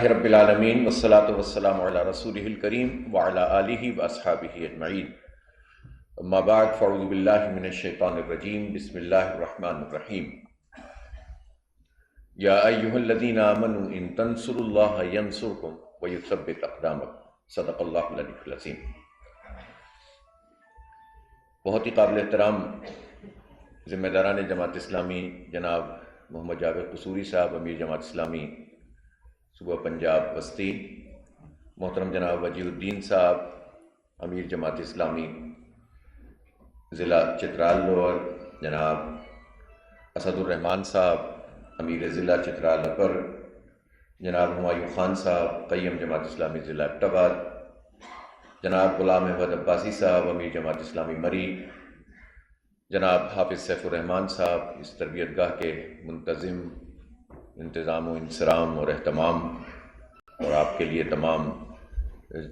للہ رب العالمین والصلاة والسلام علی رسولہ الکریم وعلی آلہ واصحابہ اجمعین، اما بعد فاعوذ باللہ من الشیطان الرجیم، بسم اللہ الرحمن الرحیم۔ یا ایہا الذین آمنوا ان تنصروا اللہ ینصرکم ویثبت اقدامکم، صدق اللہ العلی العظیم۔ بہت ہی قابل احترام ذمہ داران جماعت اسلامی جناب محمد جاوید قصوری صاحب، امیر جماعت اسلامی صوبہ پنجاب وسطی، محترم جناب وجیہ الدین صاحب، امیر جماعت اسلامی ضلع چترال لوور، جناب اسد الرحمان صاحب، امیر ضلع چترال اپر، جناب ہمایوں خان صاحب، قیم جماعت اسلامی ضلع ایبٹ آباد، جناب غلام احمد عباسی صاحب، امیر جماعت اسلامی مری، جناب حافظ سیف الرحمان صاحب، اس تربیت گاہ کے منتظم، انتظام و انصرام اور اہتمام اور آپ کے لیے تمام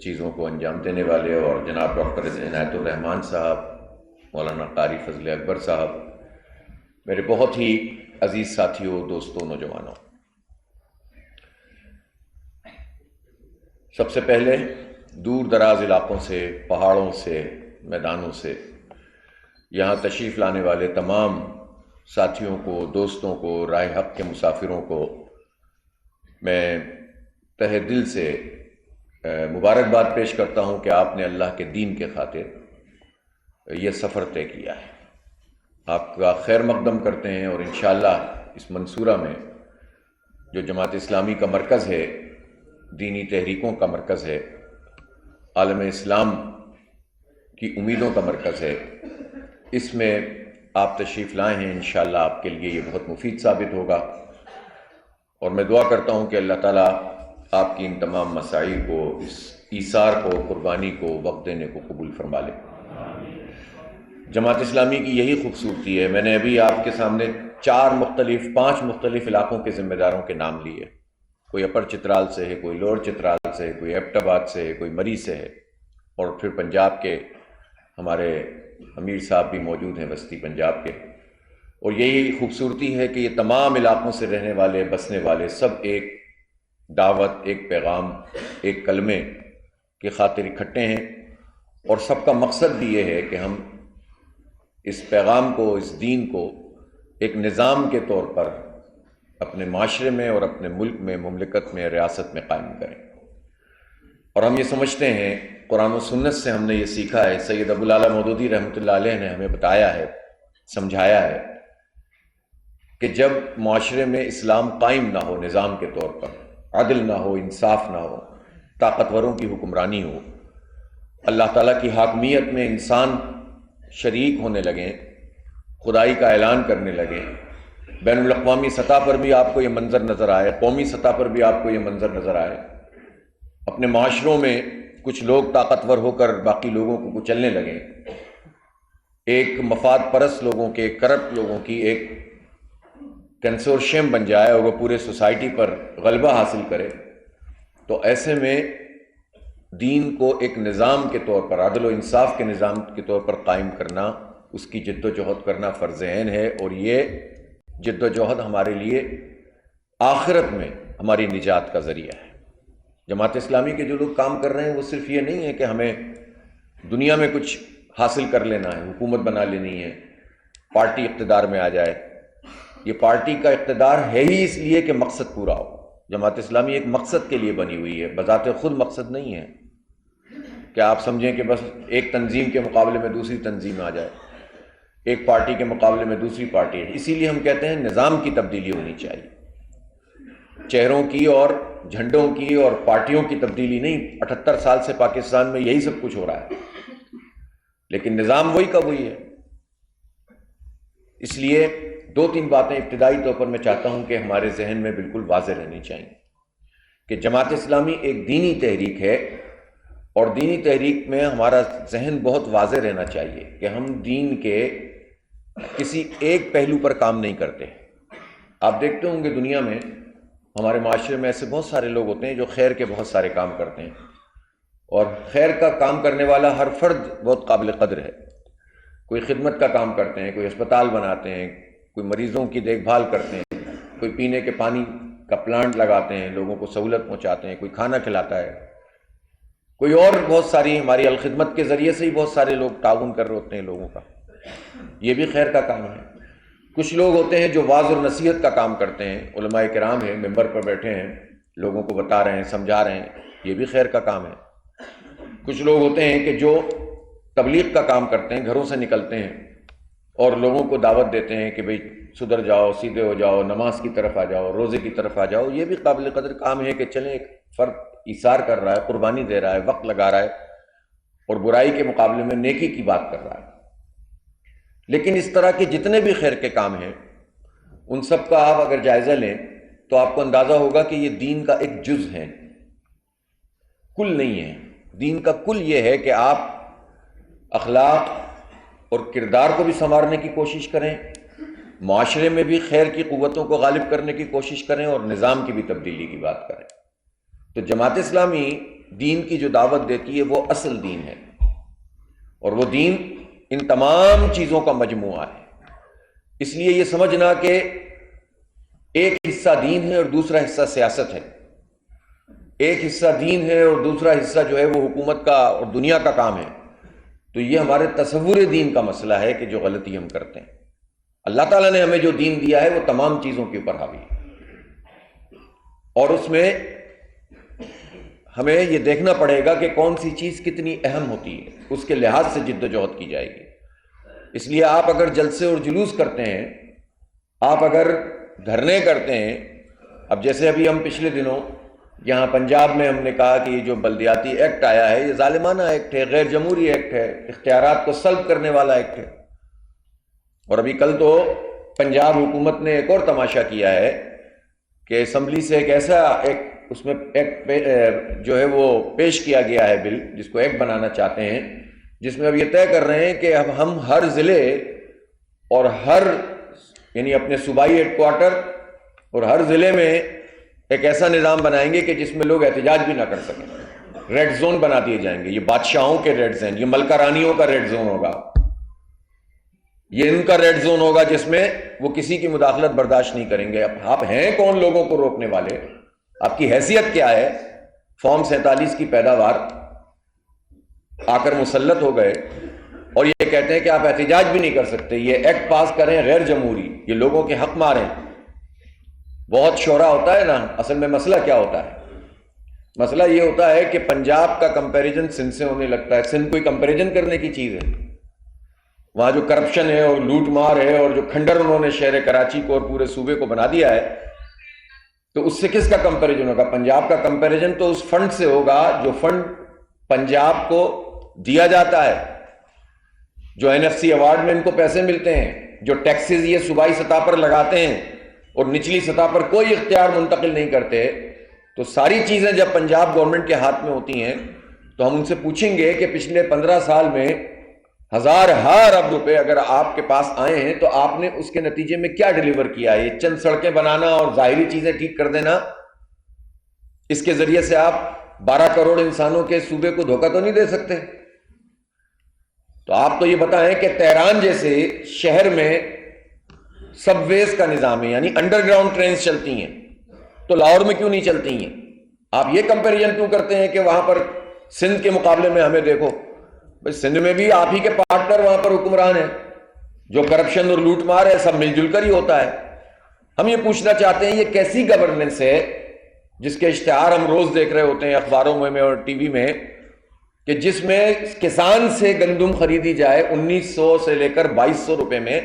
چیزوں کو انجام دینے والے، اور جناب ڈاکٹر عنایت الرحمان صاحب، مولانا قاری فضل اکبر صاحب، میرے بہت ہی عزیز ساتھیوں، دوستوں، نوجوانوں، سب سے پہلے دور دراز علاقوں سے، پہاڑوں سے، میدانوں سے یہاں تشریف لانے والے تمام ساتھیوں کو، دوستوں کو، راہ حق کے مسافروں کو میں تہہ دل سے مبارکباد پیش کرتا ہوں کہ آپ نے اللہ کے دین کے خاطر یہ سفر طے کیا ہے۔ آپ کا خیر مقدم کرتے ہیں، اور انشاءاللہ اس منصورہ میں جو جماعت اسلامی کا مرکز ہے، دینی تحریکوں کا مرکز ہے، عالم اسلام کی امیدوں کا مرکز ہے، اس میں آپ تشریف لائے ہیں۔ انشاءاللہ آپ کے لیے یہ بہت مفید ثابت ہوگا، اور میں دعا کرتا ہوں کہ اللہ تعالیٰ آپ کی ان تمام مساعی کو، اس ایثار کو، قربانی کو، وقت دینے کو قبول فرما لے۔ جماعت اسلامی کی یہی خوبصورتی ہے۔ میں نے ابھی آپ کے سامنے 5 مختلف علاقوں کے ذمہ داروں کے نام لیے، کوئی اپر چترال سے ہے، کوئی لوور چترال سے ہے، کوئی ایبٹ آباد سے ہے، کوئی مری سے ہے، اور پھر پنجاب کے ہمارے امیر صاحب بھی موجود ہیں، وسطی پنجاب کے۔ اور یہی خوبصورتی ہے کہ یہ تمام علاقوں سے رہنے والے، بسنے والے سب ایک دعوت، ایک پیغام، ایک کلمے کی خاطر اکٹھے ہیں، اور سب کا مقصد بھی یہ ہے کہ ہم اس پیغام کو، اس دین کو ایک نظام کے طور پر اپنے معاشرے میں اور اپنے ملک میں، مملکت میں، ریاست میں قائم کریں۔ اور ہم یہ سمجھتے ہیں، قرآن و سنت سے ہم نے یہ سیکھا ہے، سید ابو الاعلیٰ مودودی رحمۃ اللہ علیہ نے ہمیں بتایا ہے، سمجھایا ہے کہ جب معاشرے میں اسلام قائم نہ ہو، نظام کے طور پر عدل نہ ہو، انصاف نہ ہو، طاقتوروں کی حکمرانی ہو، اللہ تعالیٰ کی حاکمیت میں انسان شریک ہونے لگیں، خدائی کا اعلان کرنے لگیں، بین الاقوامی سطح پر بھی آپ کو یہ منظر نظر آئے، قومی سطح پر بھی آپ کو یہ منظر نظر آئے، اپنے معاشروں میں کچھ لوگ طاقتور ہو کر باقی لوگوں کو کچلنے لگیں، ایک مفاد پرست لوگوں کے، کرپٹ لوگوں کی ایک کنسورشیم بن جائے اور وہ پورے سوسائٹی پر غلبہ حاصل کرے، تو ایسے میں دین کو ایک نظام کے طور پر، عدل و انصاف کے نظام کے طور پر قائم کرنا، اس کی جد و جہد کرنا فرض عین ہے، اور یہ جد و جہد ہمارے لیے آخرت میں ہماری نجات کا ذریعہ ہے۔ جماعت اسلامی کے جو لوگ کام کر رہے ہیں وہ صرف یہ نہیں ہے کہ ہمیں دنیا میں کچھ حاصل کر لینا ہے، حکومت بنا لینی ہے، پارٹی اقتدار میں آ جائے۔ یہ پارٹی کا اقتدار ہے ہی اس لیے کہ مقصد پورا ہو۔ جماعت اسلامی ایک مقصد کے لیے بنی ہوئی ہے، بذات خود مقصد نہیں ہے کہ آپ سمجھیں کہ بس ایک تنظیم کے مقابلے میں دوسری تنظیم آ جائے، ایک پارٹی کے مقابلے میں دوسری پارٹی ہے۔ اسی لیے ہم کہتے ہیں نظام کی تبدیلی ہونی چاہیے، چہروں کی اور جھنڈوں کی اور پارٹیوں کی تبدیلی نہیں۔ 78 سال سے پاکستان میں یہی سب کچھ ہو رہا ہے، لیکن نظام وہی کا وہی ہے۔ اس لیے 2-3 باتیں ابتدائی طور پر میں چاہتا ہوں کہ ہمارے ذہن میں بالکل واضح رہنی چاہیے کہ جماعت اسلامی ایک دینی تحریک ہے، اور دینی تحریک میں ہمارا ذہن بہت واضح رہنا چاہیے کہ ہم دین کے کسی ایک پہلو پر کام نہیں کرتے۔ آپ دیکھتے ہوں گے دنیا میں، ہمارے معاشرے میں ایسے بہت سارے لوگ ہوتے ہیں جو خیر کے بہت سارے کام کرتے ہیں، اور خیر کا کام کرنے والا ہر فرد بہت قابل قدر ہے۔ کوئی خدمت کا کام کرتے ہیں، کوئی اسپتال بناتے ہیں، کوئی مریضوں کی دیکھ بھال کرتے ہیں، کوئی پینے کے پانی کا پلانٹ لگاتے ہیں، لوگوں کو سہولت پہنچاتے ہیں، کوئی کھانا کھلاتا ہے، کوئی اور بہت ساری ہماری الخدمت کے ذریعے سے ہی بہت سارے لوگ تعاون کر رہے ہوتے ہیں لوگوں کا، یہ بھی خیر کا کام ہے۔ کچھ لوگ ہوتے ہیں جو واعظ اور نصیحت کا کام کرتے ہیں، علماء کرام ہیں، ممبر پر بیٹھے ہیں، لوگوں کو بتا رہے ہیں، سمجھا رہے ہیں، یہ بھی خیر کا کام ہے۔ کچھ لوگ ہوتے ہیں کہ جو تبلیغ کا کام کرتے ہیں، گھروں سے نکلتے ہیں اور لوگوں کو دعوت دیتے ہیں کہ بھئی سدھر جاؤ، سیدھے ہو جاؤ، نماز کی طرف آ جاؤ، روزے کی طرف آ جاؤ۔ یہ بھی قابل قدر کام ہے کہ چلیں ایک فرد ایثار کر رہا ہے، قربانی دے رہا ہے، وقت لگا رہا ہے اور برائی کے مقابلے میں نیکی کی بات کر رہا ہے۔ لیکن اس طرح کے جتنے بھی خیر کے کام ہیں ان سب کا آپ اگر جائزہ لیں تو آپ کو اندازہ ہوگا کہ یہ دین کا ایک جز ہے، کل نہیں ہے۔ دین کا کل یہ ہے کہ آپ اخلاق اور کردار کو بھی سنوارنے کی کوشش کریں، معاشرے میں بھی خیر کی قوتوں کو غالب کرنے کی کوشش کریں اور نظام کی بھی تبدیلی کی بات کریں۔ تو جماعت اسلامی دین کی جو دعوت دیتی ہے وہ اصل دین ہے، اور وہ دین ان تمام چیزوں کا مجموعہ ہے۔ اس لیے یہ سمجھنا کہ ایک حصہ دین ہے اور دوسرا حصہ سیاست ہے، ایک حصہ دین ہے اور دوسرا حصہ جو ہے وہ حکومت کا اور دنیا کا کام ہے، تو یہ ہمارے تصور دین کا مسئلہ ہے کہ جو غلطی ہم کرتے ہیں۔ اللہ تعالیٰ نے ہمیں جو دین دیا ہے وہ تمام چیزوں کے اوپر حاوی ہے، اور اس میں ہمیں یہ دیکھنا پڑے گا کہ کون سی چیز کتنی اہم ہوتی ہے، اس کے لحاظ سے جد و جہد کی جائے گی۔ اس لیے آپ اگر جلسے اور جلوس کرتے ہیں، آپ اگر دھرنے کرتے ہیں، اب جیسے ابھی ہم پچھلے دنوں یہاں پنجاب میں ہم نے کہا کہ یہ جو بلدیاتی ایکٹ آیا ہے یہ ظالمانہ ایکٹ ہے، غیر جمہوری ایکٹ ہے، اختیارات کو سلب کرنے والا ایکٹ ہے۔ اور ابھی کل تو پنجاب حکومت نے ایک اور تماشا کیا ہے کہ اسمبلی سے ایک ایسا ایک اس میں ایکٹ جو ہے وہ پیش کیا گیا ہے، بل جس کو ایکٹ بنانا چاہتے ہیں، جس میں اب یہ طے کر رہے ہیں کہ اب ہم ہر ضلع اور ہر یعنی اپنے صوبائی ہیڈ کوارٹر اور ہر ضلع میں ایک ایسا نظام بنائیں گے کہ جس میں لوگ احتجاج بھی نہ کر سکیں، ریڈ زون بنا دیے جائیں گے۔ یہ بادشاہوں کے ریڈ زون، یہ ملکہ رانیوں کا ریڈ زون ہوگا، یہ ان کا ریڈ زون ہوگا جس میں وہ کسی کی مداخلت برداشت نہیں کریں گے۔ اب آپ ہیں کون لوگوں کو روکنے والے؟ آپ کی حیثیت کیا ہے؟ فارم 47 کی پیداوار آ کر مسلط ہو گئے اور یہ کہتے ہیں کہ آپ احتجاج بھی نہیں کر سکتے، یہ ایکٹ پاس کریں غیر جمہوری، یہ لوگوں کے حق ماریں۔ بہت شورا ہوتا ہے نا، اصل میں مسئلہ کیا ہوتا ہے؟ مسئلہ یہ ہوتا ہے کہ پنجاب کا کمپیریزن سندھ سے ہونے لگتا ہے۔ سندھ کوئی کمپیریزن کرنے کی چیز ہے؟ وہاں جو کرپشن ہے اور لوٹ مار ہے اور جو کھنڈر انہوں نے شہر کراچی کو اور پورے صوبے کو بنا دیا ہے، تو اس سے کس کا کمپیریزن ہوگا؟ پنجاب کا کمپیریزن تو اس فنڈ سے ہوگا جو فنڈ پنجاب کو دیا جاتا ہے، جو NFC ایوارڈ میں ان کو پیسے ملتے ہیں، جو ٹیکسز یہ صوبائی سطح پر لگاتے ہیں اور نچلی سطح پر کوئی اختیار منتقل نہیں کرتے۔ تو ساری چیزیں جب پنجاب گورنمنٹ کے ہاتھ میں ہوتی ہیں تو ہم ان سے پوچھیں گے کہ پچھلے 15 سال میں ہزار ارب روپے اگر آپ کے پاس آئے ہیں تو آپ نے اس کے نتیجے میں کیا ڈیلیور کیا ہے؟ یہ چند سڑکیں بنانا اور ظاہری چیزیں ٹھیک کر دینا، اس کے ذریعے سے آپ 12 کروڑ انسانوں کے صوبے کو دھوکہ تو نہیں دے سکتے۔ تو آپ تو یہ بتائیں کہ تہران جیسے شہر میں سب ویز کا نظام ہے، یعنی انڈر گراؤنڈ ٹرینز چلتی ہیں، تو لاہور میں کیوں نہیں چلتی ہیں؟ آپ یہ کمپیریزن کیوں کرتے ہیں کہ وہاں پر سندھ کے مقابلے میں ہمیں دیکھو؟ بھئی سندھ میں بھی آپ ہی کے پارٹنر وہاں پر حکمران ہیں، جو کرپشن اور لوٹ مار ہے سب مل جل کر ہی ہوتا ہے۔ ہم یہ پوچھنا چاہتے ہیں یہ کیسی گورننس ہے جس کے اشتہار ہم روز دیکھ رہے ہوتے ہیں اخباروں میں اور ٹی وی میں، کہ جس میں کسان سے گندم خریدی جائے 1900 سے لے کر 2200 روپے میں،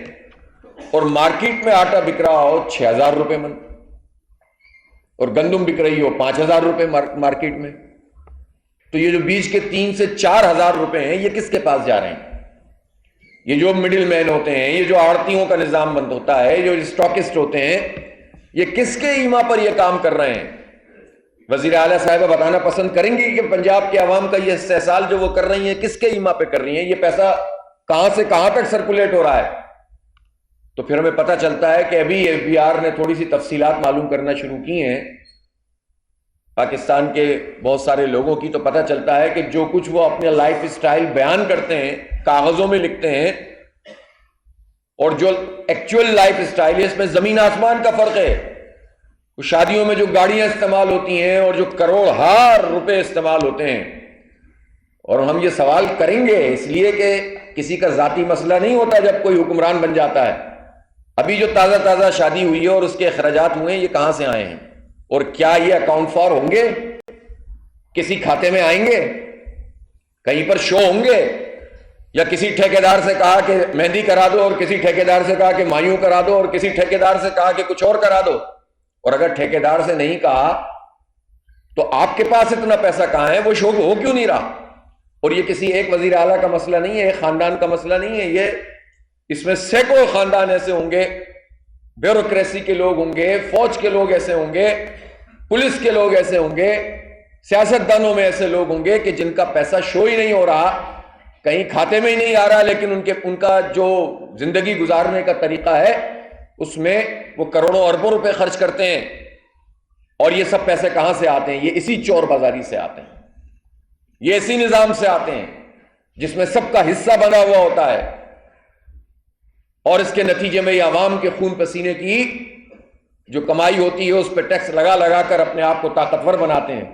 اور مارکیٹ میں آٹا بک رہا ہو 6000 روپے من، اور گندم بک رہی ہو 5000 روپے مارکیٹ میں۔ تو یہ جو بیچ کے 3 سے 4000 روپے ہیں یہ کس کے پاس جا رہے ہیں؟ یہ جو مڈل مین ہوتے ہیں، یہ جو آڑتیوں کا نظام بند ہوتا ہے، جو اسٹاکسٹ ہوتے ہیں، یہ کس کے ایما پر یہ کام کر رہے ہیں؟ وزیر اعلیٰ صاحبہ بتانا پسند کریں گی کہ پنجاب کے عوام کا یہ استحصال جو وہ کر رہی ہیں کس کے ایما پہ کر رہی ہیں؟ یہ پیسہ کہاں سے کہاں تک سرکولیٹ ہو رہا ہے؟ تو پھر ہمیں پتہ چلتا ہے کہ ابھی FBR نے تھوڑی سی تفصیلات معلوم کرنا شروع کی ہیں پاکستان کے بہت سارے لوگوں کی، تو پتہ چلتا ہے کہ جو کچھ وہ اپنے لائف اسٹائل بیان کرتے ہیں، کاغذوں میں لکھتے ہیں، اور جو ایکچوئل لائف اسٹائل ہے اس میں زمین آسمان کا فرق ہے۔ وہ شادیوں میں جو گاڑیاں استعمال ہوتی ہیں اور جو کروڑ روپے استعمال ہوتے ہیں، اور ہم یہ سوال کریں گے اس لیے کہ کسی کا ذاتی مسئلہ نہیں ہوتا جب کوئی حکمران بن جاتا ہے. ابھی جو تازہ شادی ہوئی ہے اور اس کے اخراجات ہوئے ہیں، یہ کہاں سے آئے ہیں؟ اور کیا یہ اکاؤنٹ فار ہوں گے؟ کسی کھاتے میں آئیں گے؟ کہیں پر شو ہوں گے؟ یا کسی ٹھیکیدار سے کہا کہ مہندی کرا دو، اور کسی ٹھیکیدار سے کہا کہ مایوں کرا دو، اور کسی ٹھیکیدار سے کہا کہ کچھ اور کرا دو؟ اور اگر ٹھیکیدار سے نہیں کہا تو آپ کے پاس اتنا پیسہ کہاں ہے؟ وہ شو ہو کیوں نہیں رہا؟ اور یہ کسی ایک وزیر اعلیٰ کا مسئلہ نہیں ہے، ایک خاندان کا مسئلہ نہیں ہے، یہ اس میں سینکڑوں خاندان ایسے ہوں گے، بیوروکریسی کے لوگ ہوں گے، فوج کے لوگ ایسے ہوں گے، پولیس کے لوگ ایسے ہوں گے، سیاستدانوں میں ایسے لوگ ہوں گے کہ جن کا پیسہ شو ہی نہیں ہو رہا، کہیں کھاتے میں ہی نہیں آ رہا، لیکن ان کا جو زندگی گزارنے کا طریقہ ہے اس میں وہ کروڑوں اربوں روپے خرچ کرتے ہیں. اور یہ سب پیسے کہاں سے آتے ہیں؟ یہ اسی چور بازاری سے آتے ہیں، یہ اسی نظام سے آتے ہیں جس میں سب کا حصہ بنا ہوا ہوتا ہے، اور اس کے نتیجے میں یہ عوام کے خون پسینے کی جو کمائی ہوتی ہے اس پہ ٹیکس لگا کر اپنے آپ کو طاقتور بناتے ہیں.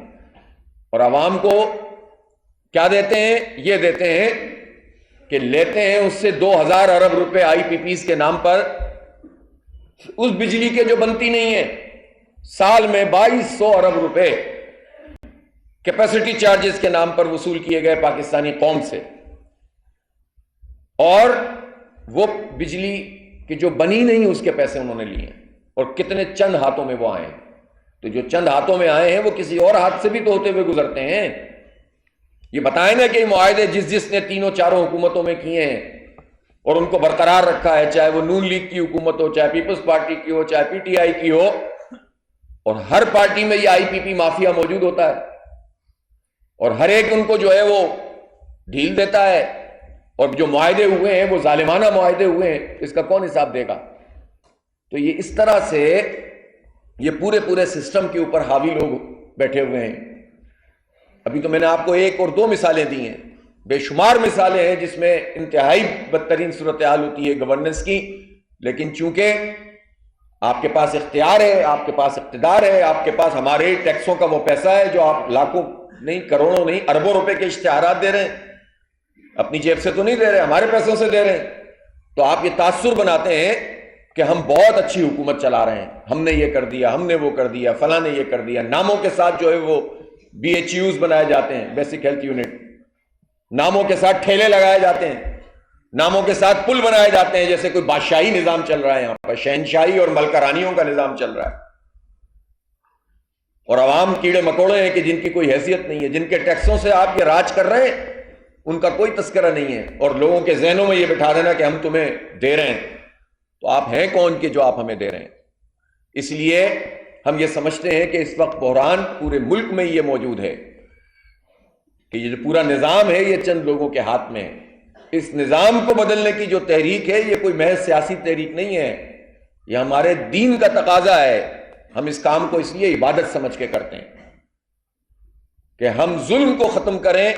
اور عوام کو کیا دیتے ہیں؟ یہ دیتے ہیں کہ لیتے ہیں اس سے 2000 ارب روپے آئی پی پیز کے نام پر، اس بجلی کے جو بنتی نہیں ہے، سال میں 2200 ارب روپے کیپیسٹی چارجز کے نام پر وصول کیے گئے پاکستانی قوم سے. اور وہ بجلی کی جو بنی نہیں اس کے پیسے انہوں نے لیے ہیں، اور کتنے چند ہاتھوں میں وہ آئے ہیں. تو جو چند ہاتھوں میں آئے ہیں وہ کسی اور ہاتھ سے بھی تو ہوتے ہوئے گزرتے ہیں. یہ بتائیں نا کہ یہ معاہدے جس نے تینوں چاروں حکومتوں میں کیے ہیں اور ان کو برقرار رکھا ہے، چاہے وہ نون لیگ کی حکومت ہو، چاہے پیپلز پارٹی کی ہو، چاہے پی ٹی آئی کی ہو، اور ہر پارٹی میں یہ آئی پی پی مافیا موجود ہوتا ہے، اور ہر ایک ان کو جو ہے وہ ڈھیل دیتا ہے، اور جو معاہدے ہوئے ہیں وہ ظالمانہ معاہدے ہوئے ہیں، اس کا کون حساب دے گا؟ تو یہ اس طرح سے یہ پورے سسٹم کے اوپر حاوی لوگ بیٹھے ہوئے ہیں. ابھی تو میں نے آپ کو ایک اور دو مثالیں دی ہیں، بے شمار مثالیں ہیں جس میں انتہائی بدترین صورتحال ہوتی ہے گورننس کی، لیکن چونکہ آپ کے پاس اختیار ہے، آپ کے پاس اقتدار ہے، آپ کے پاس ہمارے ٹیکسوں کا وہ پیسہ ہے جو آپ لاکھوں نہیں، کروڑوں نہیں، اربوں روپے کے اشتہارات دے رہے ہیں، اپنی جیب سے تو نہیں دے رہے، ہمارے پیسوں سے دے رہے ہیں. تو آپ یہ تاثر بناتے ہیں کہ ہم بہت اچھی حکومت چلا رہے ہیں، ہم نے یہ کر دیا، ہم نے وہ کر دیا، فلاں نے یہ کر دیا. ناموں کے ساتھ جو ہے وہ بی ایچ یوز بنائے جاتے ہیں، بیسک ہیلتھ یونٹ، ناموں کے ساتھ ٹھیلے لگائے جاتے ہیں، ناموں کے ساتھ پل بنائے جاتے ہیں، جیسے کوئی بادشاہی نظام چل رہا ہے یہاں پر، شہنشاہی اور ملکہ کا نظام چل رہا ہے. اور عوام کیڑے مکوڑے ہیں کہ جن کی کوئی حیثیت نہیں ہے، جن کے ٹیکسوں سے آپ یہ راج کر رہے ہیں، ان کا کوئی تذکرہ نہیں ہے، اور لوگوں کے ذہنوں میں یہ بٹھا دینا کہ ہم تمہیں دے رہے ہیں. تو آپ ہیں کون کہ جو آپ ہمیں دے رہے ہیں؟ اس لیے ہم یہ سمجھتے ہیں کہ اس وقت بحران پورے ملک میں یہ موجود ہے کہ یہ جو پورا نظام ہے یہ چند لوگوں کے ہاتھ میں ہے. اس نظام کو بدلنے کی جو تحریک ہے یہ کوئی محض سیاسی تحریک نہیں ہے، یہ ہمارے دین کا تقاضا ہے. ہم اس کام کو اس لیے عبادت سمجھ کے کرتے ہیں کہ ہم ظلم کو ختم کریں،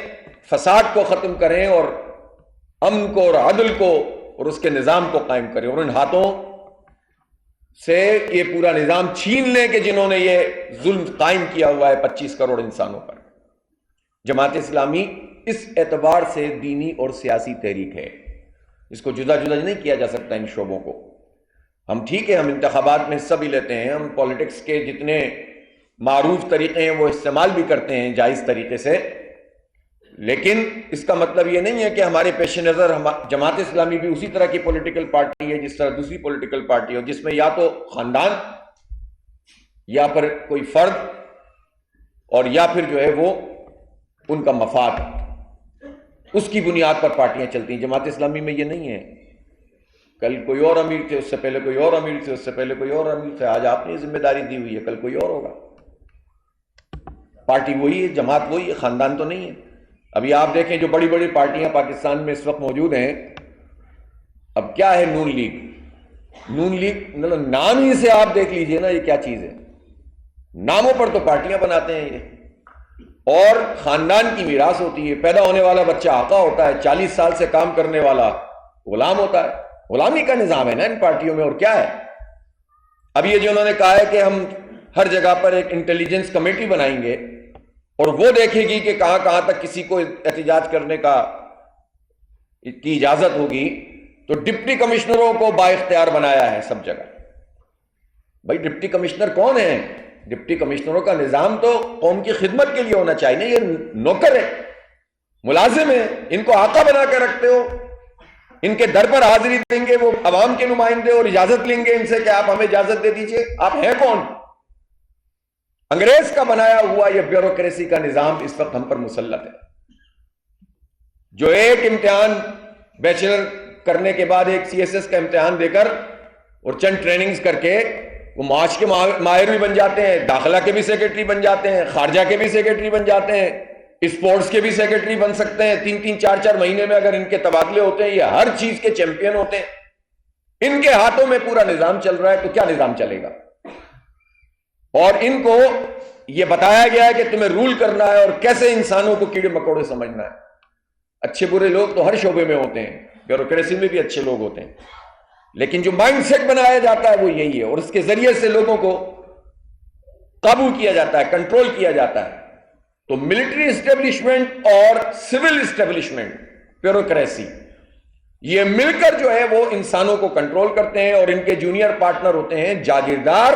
فساد کو ختم کریں، اور امن کو اور عدل کو اور اس کے نظام کو قائم کریں، اور ان ہاتھوں سے یہ پورا نظام چھین لیں کہ جنہوں نے یہ ظلم قائم کیا ہوا ہے 25 کروڑ انسانوں پر. جماعت اسلامی اس اعتبار سے دینی اور سیاسی تحریک ہے، اس کو جدا نہیں کیا جا سکتا ان شعبوں کو. ہم ٹھیک ہے، ہم انتخابات میں حصہ بھی لیتے ہیں، ہم پولیٹکس کے جتنے معروف طریقے ہیں وہ استعمال بھی کرتے ہیں جائز طریقے سے، لیکن اس کا مطلب یہ نہیں ہے کہ ہمارے پیش نظر جماعت اسلامی بھی اسی طرح کی پولیٹیکل پارٹی ہے جس طرح دوسری پولیٹیکل پارٹی ہو، جس میں یا تو خاندان یا پھر کوئی فرد اور یا پھر جو ہے وہ ان کا مفاد، اس کی بنیاد پر پارٹیاں چلتی ہیں. جماعت اسلامی میں یہ نہیں ہے. کل کوئی اور امیر تھے، اس سے پہلے کوئی اور امیر تھے، اس سے پہلے کوئی اور امیر تھے، آج آپ نے ذمہ داری دی ہوئی ہے، کل کوئی اور ہوگا. پارٹی وہی ہے، جماعت وہی ہے، خاندان تو نہیں ہے. ابھی آپ دیکھیں جو بڑی بڑی پارٹیاں پاکستان میں اس وقت موجود ہیں، اب کیا ہے نون لیگ نام ہی سے آپ دیکھ لیجئے نا یہ کیا چیز ہے. ناموں پر تو پارٹیاں بناتے ہیں یہ، اور خاندان کی میراث ہوتی ہے. پیدا ہونے والا بچہ آقا ہوتا ہے، 40 سال سے کام کرنے والا غلام ہوتا ہے. غلامی کا نظام ہے نا ان پارٹیوں میں، اور کیا ہے. اب یہ جو انہوں نے کہا ہے کہ ہر جگہ پر ایک انٹیلیجنس کمیٹی بنائیں گے اور وہ دیکھے گی کہ کہاں کہاں تک کسی کو احتجاج کرنے کی اجازت ہوگی، تو ڈپٹی کمشنروں کو با اختیار بنایا ہے سب جگہ۔ بھائی ڈپٹی کمشنر کون ہیں؟ ڈپٹی کمشنروں کا نظام تو قوم کی خدمت کے لیے ہونا چاہیے، نہیں یہ نوکر ہے، ملازم ہے، ان کو آقا بنا کے رکھتے ہو، ان کے در پر حاضری دیں گے وہ عوام کے نمائندے اور اجازت لیں گے ان سے کہ آپ ہمیں اجازت دے دیجئے۔ آپ ہیں کون؟ انگریز کا بنایا ہوا یہ بیوروکریسی کا نظام اس وقت ہم پر مسلط ہے، جو ایک امتحان بیچلر کرنے کے بعد ایک سی ایس ایس کا امتحان دے کر اور چند ٹریننگز کر کے وہ معاش کے ماہر بھی بن جاتے ہیں، داخلہ کے بھی سیکرٹری بن جاتے ہیں، خارجہ کے بھی سیکرٹری بن جاتے ہیں، اسپورٹس کے بھی سیکرٹری بن سکتے ہیں، 3-4 مہینے میں اگر ان کے تبادلے ہوتے ہیں، یہ ہر چیز کے چیمپئن ہوتے ہیں، ان کے ہاتھوں میں پورا نظام چل رہا ہے، تو کیا نظام چلے گا؟ اور ان کو یہ بتایا گیا ہے کہ تمہیں رول کرنا ہے اور کیسے انسانوں کو کیڑے مکوڑے سمجھنا ہے۔ اچھے برے لوگ تو ہر شعبے میں ہوتے ہیں، بیوروکریسی میں بھی اچھے لوگ ہوتے ہیں، لیکن جو مائنڈ سیٹ بنایا جاتا ہے وہ یہی ہے، اور اس کے ذریعے سے لوگوں کو قابو کیا جاتا ہے، کنٹرول کیا جاتا ہے۔ تو ملٹری اسٹیبلشمنٹ اور سول اسٹیبلشمنٹ، بیوروکریسی، یہ مل کر جو ہے وہ انسانوں کو کنٹرول کرتے ہیں، اور ان کے جونیئر پارٹنر ہوتے ہیں جاگیردار،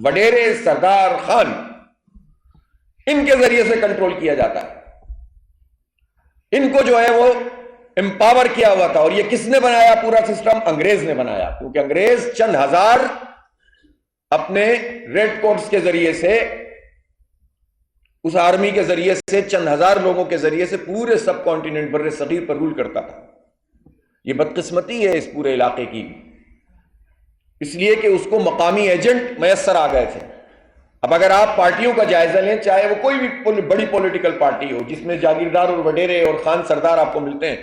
وڈیرے، سردار، خان، ان کے ذریعے سے کنٹرول کیا جاتا ہے۔ ان کو جو ہے وہ امپاور کیا ہوا تھا، اور یہ کس نے بنایا پورا سسٹم؟ انگریز نے بنایا، کیونکہ انگریز چند ہزار اپنے ریڈ کوٹس کے ذریعے سے، اس آرمی کے ذریعے سے، چند ہزار لوگوں کے ذریعے سے پورے سب کانٹیننٹ بر صغیر پر رول کرتا تھا۔ یہ بدقسمتی ہے اس پورے علاقے کی، اس لیے کہ اس کو مقامی ایجنٹ میسر آ گئے تھے۔ اب اگر آپ پارٹیوں کا جائزہ لیں، چاہے وہ کوئی بھی بڑی پولیٹیکل پارٹی ہو جس میں جاگیردار اور وڈیرے اور خان سردار آپ کو ملتے ہیں،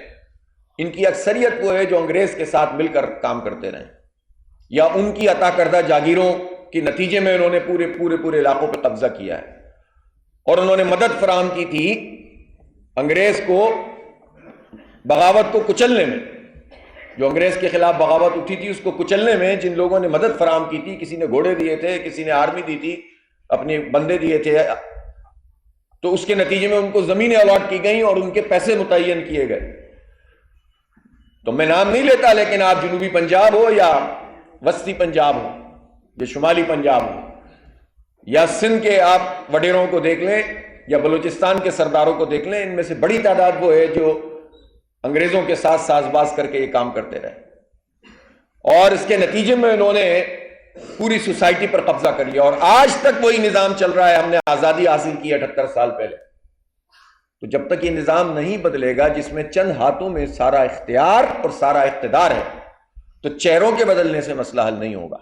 ان کی اکثریت وہ ہے جو انگریز کے ساتھ مل کر کام کرتے رہے، یا ان کی عطا کردہ جاگیروں کے نتیجے میں انہوں نے پورے علاقوں پہ قبضہ کیا ہے، اور انہوں نے مدد فراہم کی تھی انگریز کو بغاوت کو کچلنے میں۔ جو انگریز کے خلاف بغاوت اٹھی تھی اس کو کچلنے میں جن لوگوں نے مدد فراہم کی تھی، کسی نے گھوڑے دیے تھے، کسی نے آرمی دی تھی، اپنے بندے دیے تھے، تو اس کے نتیجے میں ان کو زمینیں الاٹ کی گئیں اور ان کے پیسے متعین کیے گئے۔ تو میں نام نہیں لیتا، لیکن آپ جنوبی پنجاب ہو یا وسطی پنجاب ہو یا شمالی پنجاب ہو یا سندھ کے آپ وڈیروں کو دیکھ لیں یا بلوچستان کے سرداروں کو دیکھ لیں، ان میں سے بڑی تعداد وہ ہے جو انگریزوں کے ساتھ ساز باز کر کے یہ کام کرتے رہے، اور اس کے نتیجے میں انہوں نے پوری سوسائٹی پر قبضہ کر لیا، اور آج تک وہی نظام چل رہا ہے۔ ہم نے آزادی حاصل کی 78 سال پہلے، تو جب تک یہ نظام نہیں بدلے گا جس میں چند ہاتھوں میں سارا اختیار اور سارا اقتدار ہے، تو چہروں کے بدلنے سے مسئلہ حل نہیں ہوگا۔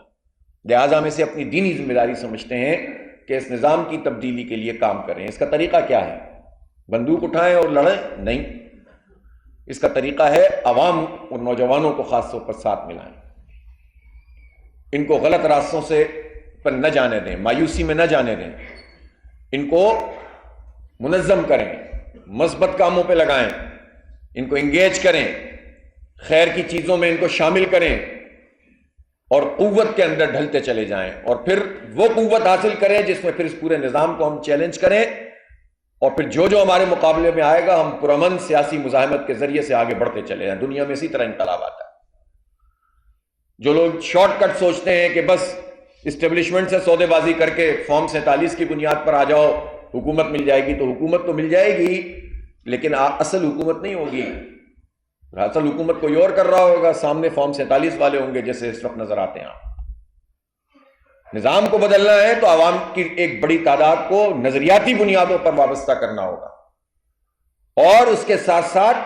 لہٰذا ہم اسے اپنی دینی ذمہ داری سمجھتے ہیں کہ اس نظام کی تبدیلی کے لیے کام کریں۔ اس کا طریقہ کیا ہے؟ بندوق اٹھائیں اور لڑیں؟ نہیں، اس کا طریقہ ہے عوام اور نوجوانوں کو خاص طور پر ساتھ ملائیں، ان کو غلط راستوں سے پر نہ جانے دیں، مایوسی میں نہ جانے دیں، ان کو منظم کریں، مثبت کاموں پہ لگائیں، ان کو انگیج کریں، خیر کی چیزوں میں ان کو شامل کریں، اور قوت کے اندر ڈھلتے چلے جائیں، اور پھر وہ قوت حاصل کریں جس میں پھر اس پورے نظام کو ہم چیلنج کریں، اور پھر جو ہمارے مقابلے میں آئے گا ہم پرامن سیاسی مزاحمت کے ذریعے سے آگے بڑھتے چلے جائیں۔ دنیا میں اسی طرح انقلاب آتا ہے۔ جو لوگ شارٹ کٹ سوچتے ہیں کہ بس اسٹیبلشمنٹ سے سودے بازی کر کے فارم 47 کی بنیاد پر آ جاؤ حکومت مل جائے گی، تو حکومت تو مل جائے گی لیکن اصل حکومت نہیں ہوگی، اصل حکومت کوئی اور کر رہا ہوگا، سامنے فارم 47 والے ہوں گے جیسے اس وقت نظر آتے ہیں۔ آپ نظام کو بدلنا ہے تو عوام کی ایک بڑی تعداد کو نظریاتی بنیادوں پر وابستہ کرنا ہوگا، اور اس کے ساتھ ساتھ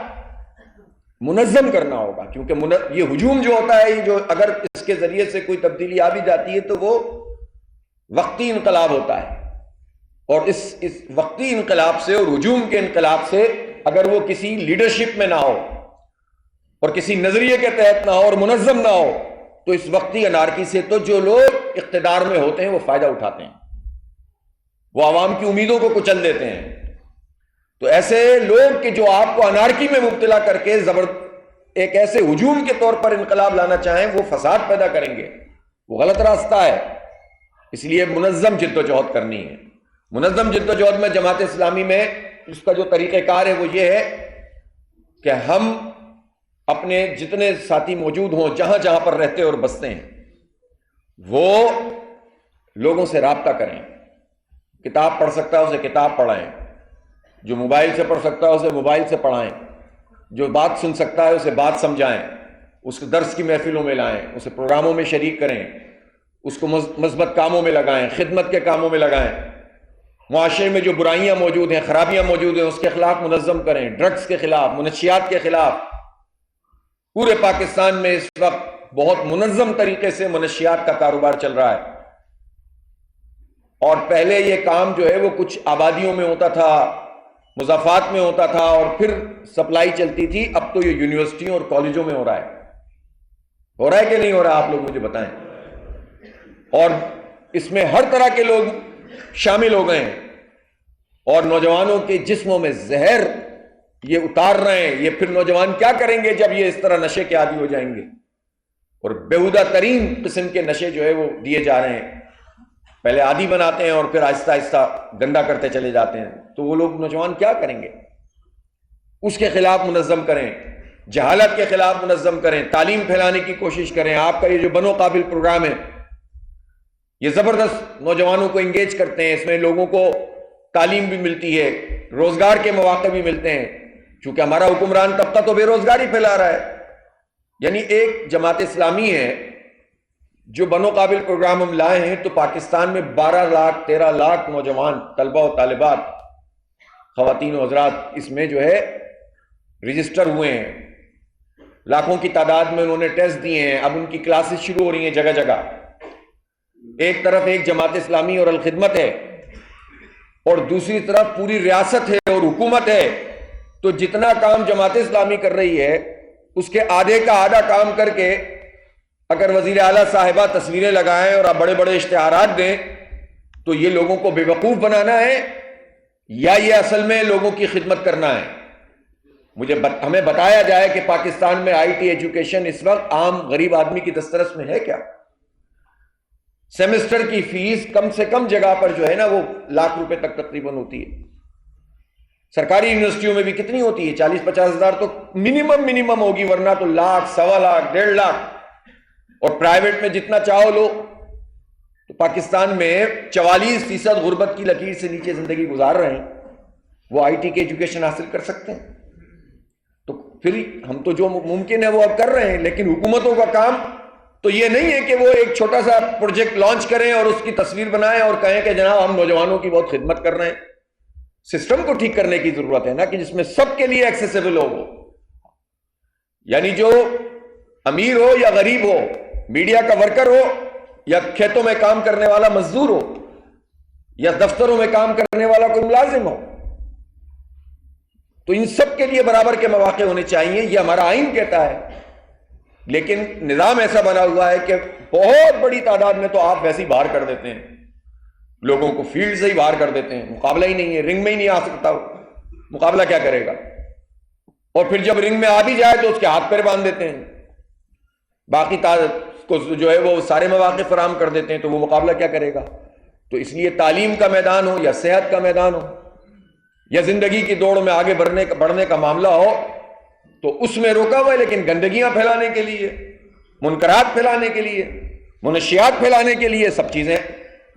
منظم کرنا ہوگا، کیونکہ یہ ہجوم جو ہوتا ہے، جو اگر اس کے ذریعے سے کوئی تبدیلی آ بھی جاتی ہے تو وہ وقتی انقلاب ہوتا ہے، اور اس وقتی انقلاب سے اور ہجوم کے انقلاب سے اگر وہ کسی لیڈرشپ میں نہ ہو اور کسی نظریے کے تحت نہ ہو اور منظم نہ ہو، تو اس وقتی انارکی سے تو جو لوگ اقتدار میں ہوتے ہیں وہ فائدہ اٹھاتے ہیں، وہ عوام کی امیدوں کو کچل دیتے ہیں۔ تو ایسے لوگ کہ جو آپ کو انارکی میں مبتلا کر کے ایک ایسے ہجوم کے طور پر انقلاب لانا چاہیں، وہ فساد پیدا کریں گے، وہ غلط راستہ ہے۔ اس لیے منظم جد و جہد کرنی ہے. منظم جد و جہد میں جماعت اسلامی میں اس کا جو طریقہ کار ہے وہ یہ ہے کہ ہم اپنے جتنے ساتھی موجود ہوں جہاں جہاں پر رہتے اور بستے ہیں وہ لوگوں سے رابطہ کریں. کتاب پڑھ سکتا ہے اسے کتاب پڑھائیں, جو موبائل سے پڑھ سکتا ہے اسے موبائل سے پڑھائیں, جو بات سن سکتا ہے اسے بات سمجھائیں, اس کو درس کی محفلوں میں لائیں, اسے پروگراموں میں شریک کریں, اس کو مثبت کاموں میں لگائیں, خدمت کے کاموں میں لگائیں. معاشرے میں جو برائیاں موجود ہیں, خرابیاں موجود ہیں, اس کے خلاف منظم کریں. ڈرگز کے خلاف, منشیات کے خلاف. پورے پاکستان میں اس وقت بہت منظم طریقے سے منشیات کا کاروبار چل رہا ہے. اور پہلے یہ کام جو ہے وہ کچھ آبادیوں میں ہوتا تھا, مضافات میں ہوتا تھا, اور پھر سپلائی چلتی تھی. اب تو یہ یونیورسٹیوں اور کالجوں میں ہو رہا ہے. ہو رہا ہے کہ نہیں ہو رہا؟ آپ لوگ مجھے بتائیں. اور اس میں ہر طرح کے لوگ شامل ہو گئے ہیں, اور نوجوانوں کے جسموں میں زہر یہ اتار رہے ہیں. یہ پھر نوجوان کیا کریں گے جب یہ اس طرح نشے کے عادی ہو جائیں گے؟ اور بیہودہ ترین قسم کے نشے جو ہے وہ دیے جا رہے ہیں. پہلے عادی بناتے ہیں اور پھر آہستہ آہستہ گندا کرتے چلے جاتے ہیں. تو وہ لوگ نوجوان کیا کریں گے؟ اس کے خلاف منظم کریں, جہالت کے خلاف منظم کریں, تعلیم پھیلانے کی کوشش کریں. آپ کا یہ جو بنو قابل پروگرام ہے یہ زبردست نوجوانوں کو انگیج کرتے ہیں. اس میں لوگوں کو تعلیم بھی ملتی ہے, روزگار کے مواقع بھی ملتے ہیں. چونکہ ہمارا حکمران طبقہ تو بے روزگاری پھیلا رہا ہے. یعنی ایک جماعت اسلامی ہے جو بنو قابل پروگرام ہم لائے ہیں, تو پاکستان میں 12 لاکھ 13 لاکھ نوجوان طلبہ و طالبات, خواتین و حضرات اس میں جو ہے رجسٹر ہوئے ہیں. لاکھوں کی تعداد میں انہوں نے ٹیسٹ دیے ہیں. اب ان کی کلاسز شروع ہو رہی ہیں جگہ جگہ. ایک طرف ایک جماعت اسلامی اور الخدمت ہے, اور دوسری طرف پوری ریاست ہے اور حکومت ہے. تو جتنا کام جماعت اسلامی کر رہی ہے اس کے آدھے کا آدھا کام کر کے اگر وزیر اعلیٰ صاحبہ تصویریں لگائیں اور آپ بڑے بڑے اشتہارات دیں تو یہ لوگوں کو بے وقوف بنانا ہے یا یہ اصل میں لوگوں کی خدمت کرنا ہے؟ ہمیں بتایا جائے کہ پاکستان میں آئی ٹی ایجوکیشن اس وقت عام غریب آدمی کی دسترس میں ہے کیا؟ سیمسٹر کی فیس کم سے کم جگہ پر جو ہے نا وہ لاکھ روپے تک تقریباً ہوتی ہے. سرکاری یونیورسٹیوں میں بھی کتنی ہوتی ہے؟ 40-50 ہزار تو منیمم ہوگی, ورنہ تو لاکھ, 1.25 لاکھ, 1.5 لاکھ. اور پرائیویٹ میں جتنا چاہو لو. تو پاکستان میں 44% غربت کی لکیر سے نیچے زندگی گزار رہے ہیں, وہ آئی ٹی کی ایجوکیشن حاصل کر سکتے ہیں. تو پھر ہم تو جو ممکن ہے وہ اب کر رہے ہیں, لیکن حکومتوں کا کام تو یہ نہیں ہے کہ وہ ایک چھوٹا سا پروجیکٹ لانچ کریں اور اس کی تصویر بنائیں اور کہیں کہ جناب ہم نوجوانوں کی بہت خدمت کر رہے ہیں. سسٹم کو ٹھیک کرنے کی ضرورت ہے نا, کہ جس میں سب کے لیے ایکسیسیبل ہو. یعنی جو امیر ہو یا غریب ہو, میڈیا کا ورکر ہو یا کھیتوں میں کام کرنے والا مزدور ہو یا دفتروں میں کام کرنے والا کوئی ملازم ہو, تو ان سب کے لیے برابر کے مواقع ہونے چاہیے. یہ ہمارا آئین کہتا ہے. لیکن نظام ایسا بنا ہوا ہے کہ بہت بڑی تعداد میں تو آپ ویسے ہی باہر کر دیتے ہیں, لوگوں کو فیلڈ سے ہی باہر کر دیتے ہیں. مقابلہ ہی نہیں ہے, رنگ میں ہی نہیں آ سکتا. مقابلہ کیا کرے گا؟ اور پھر جب رنگ میں آ بھی جائے تو اس کے ہاتھ پیر باندھ دیتے ہیں, باقی کو جو ہے وہ سارے مواقع فراہم کر دیتے ہیں, تو وہ مقابلہ کیا کرے گا؟ تو اس لیے تعلیم کا میدان ہو یا صحت کا میدان ہو یا زندگی کی دوڑ میں آگے بڑھنے کا معاملہ ہو, تو اس میں روکا ہوا ہے. لیکن گندگیاں پھیلانے کے لیے, منکرات پھیلانے کے لیے, منشیات پھیلانے کے لیے سب چیزیں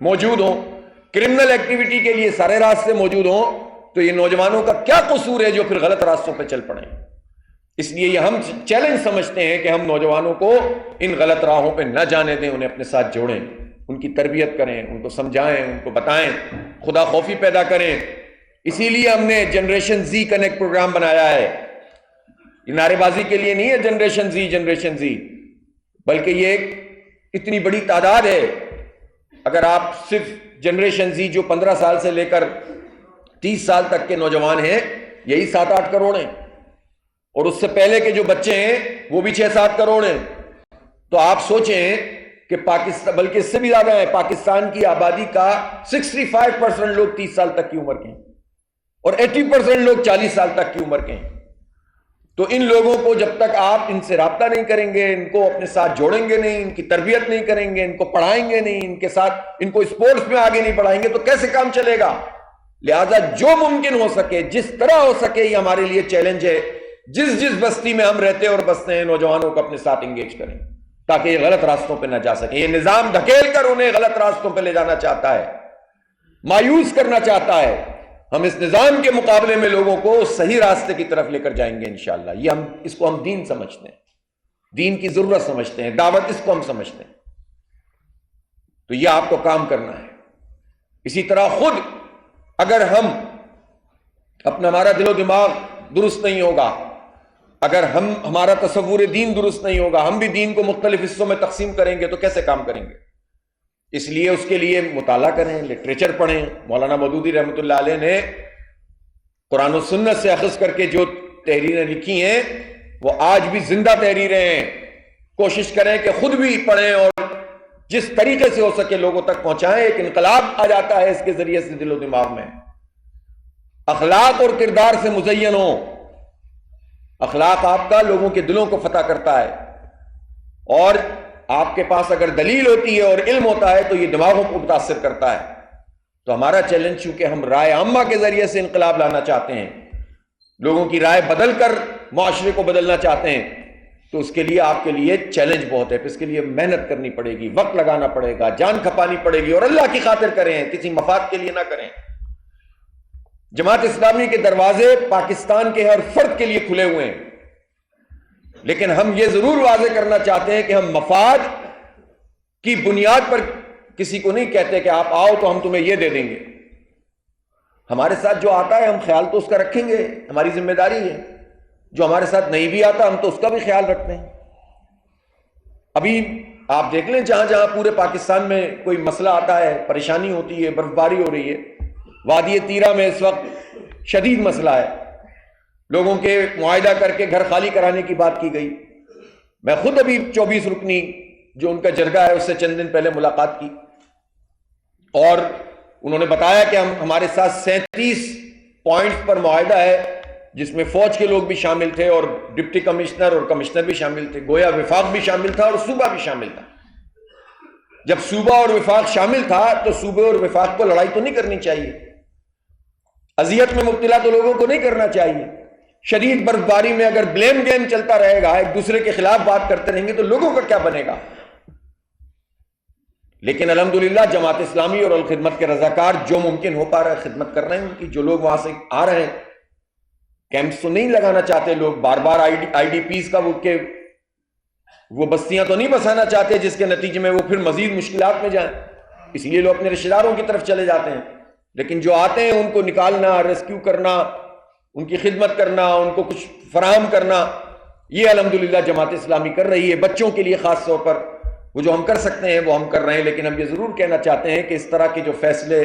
موجود ہوں, کرمنل ایکٹیویٹی کے لیے سارے راستے موجود ہوں, تو یہ نوجوانوں کا کیا قصور ہے جو پھر غلط راستوں پہ چل پڑیں؟ اس لیے یہ ہم چیلنج سمجھتے ہیں کہ ہم نوجوانوں کو ان غلط راہوں پہ نہ جانے دیں, انہیں اپنے ساتھ جوڑیں, ان کی تربیت کریں, ان کو سمجھائیں, ان کو بتائیں, خدا خوفی پیدا کریں. اسی لیے ہم نے جنریشن زی کنیکٹ پروگرام بنایا ہے. یہ نعرے بازی کے لیے نہیں ہے جنریشن زی, بلکہ یہ ایک اتنی بڑی تعداد ہے. اگر آپ صرف جنریشن زی جو 15 سال سے لے کر 30 سال تک کے نوجوان ہیں, یہی 7-8 کروڑ ہیں, اور اس سے پہلے کے جو بچے ہیں وہ بھی 6-7 کروڑ ہیں. تو آپ سوچیں کہ پاکستان, بلکہ اس سے بھی زیادہ ہے, پاکستان کی آبادی کا 65% لوگ 30 سال تک کی عمر کے ہیں اور 80% لوگ 40 سال تک کی عمر کے ہیں. تو ان لوگوں کو جب تک آپ ان سے رابطہ نہیں کریں گے، ان کو اپنے ساتھ جوڑیں گے نہیں، ان کی تربیت نہیں کریں گے، ان کو پڑھائیں گے نہیں، ان کے ساتھ ان کو اسپورٹس میں آگے نہیں بڑھائیں گے، تو کیسے کام چلے گا؟ لہذا جو ممکن ہو سکے، جس طرح ہو سکے، یہ ہمارے لیے چیلنج ہے، جس بستی میں ہم رہتے اور بستے ہیں، نوجوانوں کو اپنے ساتھ انگیج کریں تاکہ یہ غلط راستوں پہ نہ جا سکیں۔ یہ نظام دھکیل کر انہیں غلط راستوں پہ لے جانا چاہتا ہے، مایوس کرنا چاہتا ہے۔ ہم اس نظام کے مقابلے میں لوگوں کو صحیح راستے کی طرف لے کر جائیں گے انشاءاللہ۔ یہ اس کو ہم دین سمجھتے ہیں، دین کی ضرورت سمجھتے ہیں، دعوت اس کو ہم سمجھتے ہیں۔ تو یہ آپ کو کام کرنا ہے۔ اسی طرح خود اگر ہمارا دل و دماغ درست نہیں ہوگا، اگر ہمارا تصور دین درست نہیں ہوگا، ہم بھی دین کو مختلف حصوں میں تقسیم کریں گے تو کیسے کام کریں گے؟ اس لیے اس کے لیے مطالعہ کریں، لٹریچر پڑھیں۔ مولانا مودودی رحمۃ اللہ علیہ نے قرآن و سنت سے اخذ کر کے جو تحریریں لکھی ہیں وہ آج بھی زندہ تحریریں ہیں۔ کوشش کریں کہ خود بھی پڑھیں اور جس طریقے سے ہو سکے لوگوں تک پہنچائیں۔ ایک انقلاب آ جاتا ہے اس کے ذریعے سے دل و دماغ میں، اخلاق اور کردار سے مزین ہو۔ اخلاق آپ کا لوگوں کے دلوں کو فتح کرتا ہے، اور آپ کے پاس اگر دلیل ہوتی ہے اور علم ہوتا ہے تو یہ دماغوں کو متاثر کرتا ہے۔ تو ہمارا چیلنج، چونکہ ہم رائے عامہ کے ذریعے سے انقلاب لانا چاہتے ہیں، لوگوں کی رائے بدل کر معاشرے کو بدلنا چاہتے ہیں، تو اس کے لیے آپ کے لیے چیلنج بہت ہے۔ اس کے لیے محنت کرنی پڑے گی، وقت لگانا پڑے گا، جان کھپانی پڑے گی، اور اللہ کی خاطر کریں، کسی مفاد کے لیے نہ کریں۔ جماعت اسلامی کے دروازے پاکستان کے ہر فرد کے لیے کھلے ہوئے ہیں، لیکن ہم یہ ضرور واضح کرنا چاہتے ہیں کہ ہم مفاد کی بنیاد پر کسی کو نہیں کہتے کہ آپ آؤ تو ہم تمہیں یہ دے دیں گے۔ ہمارے ساتھ جو آتا ہے ہم خیال تو اس کا رکھیں گے، ہماری ذمہ داری ہے۔ جو ہمارے ساتھ نہیں بھی آتا ہم تو اس کا بھی خیال رکھتے ہیں۔ ابھی آپ دیکھ لیں، جہاں جہاں پورے پاکستان میں کوئی مسئلہ آتا ہے، پریشانی ہوتی ہے، برف باری ہو رہی ہے، وادی تیرہ میں اس وقت شدید مسئلہ ہے، لوگوں کے معاہدہ کر کے گھر خالی کرانے کی بات کی گئی۔ میں خود ابھی 24 رکنی جو ان کا جرگہ ہے اس سے چند دن پہلے ملاقات کی، اور انہوں نے بتایا کہ ہمارے ساتھ 37 پوائنٹس پر معاہدہ ہے، جس میں فوج کے لوگ بھی شامل تھے اور ڈپٹی کمشنر اور کمشنر بھی شامل تھے، گویا وفاق بھی شامل تھا اور صوبہ بھی شامل تھا۔ جب صوبہ اور وفاق شامل تھا تو صوبے اور وفاق کو لڑائی تو نہیں کرنی چاہیے، اذیت میں مبتلا تو لوگوں کو نہیں کرنا چاہیے۔ شدید برف باری میں اگر بلیم گیم چلتا رہے گا، ایک دوسرے کے خلاف بات کرتے رہیں گے تو لوگوں کا کیا بنے گا؟ لیکن الحمدللہ جماعت اسلامی اور الخدمت کے رضاکار جو ممکن ہو پا رہا ہے خدمت کر رہے ہیں ان کی۔ جو لوگ وہاں سے آ رہے ہیں، کیمپس تو نہیں لگانا چاہتے لوگ، بار بار آئی ڈی پیز کا وہ بستیاں تو نہیں بسانا چاہتے جس کے نتیجے میں وہ پھر مزید مشکلات میں جائیں، اس لیے لوگ اپنے رشتہ داروں کی طرف چلے جاتے ہیں۔ لیکن جو آتے ہیں ان کو نکالنا، ریسکیو کرنا، ان کی خدمت کرنا، ان کو کچھ فراہم کرنا، یہ الحمدللہ جماعت اسلامی کر رہی ہے۔ بچوں کے لیے خاص طور پر وہ جو ہم کر سکتے ہیں وہ ہم کر رہے ہیں، لیکن ہم یہ ضرور کہنا چاہتے ہیں کہ اس طرح کے جو فیصلے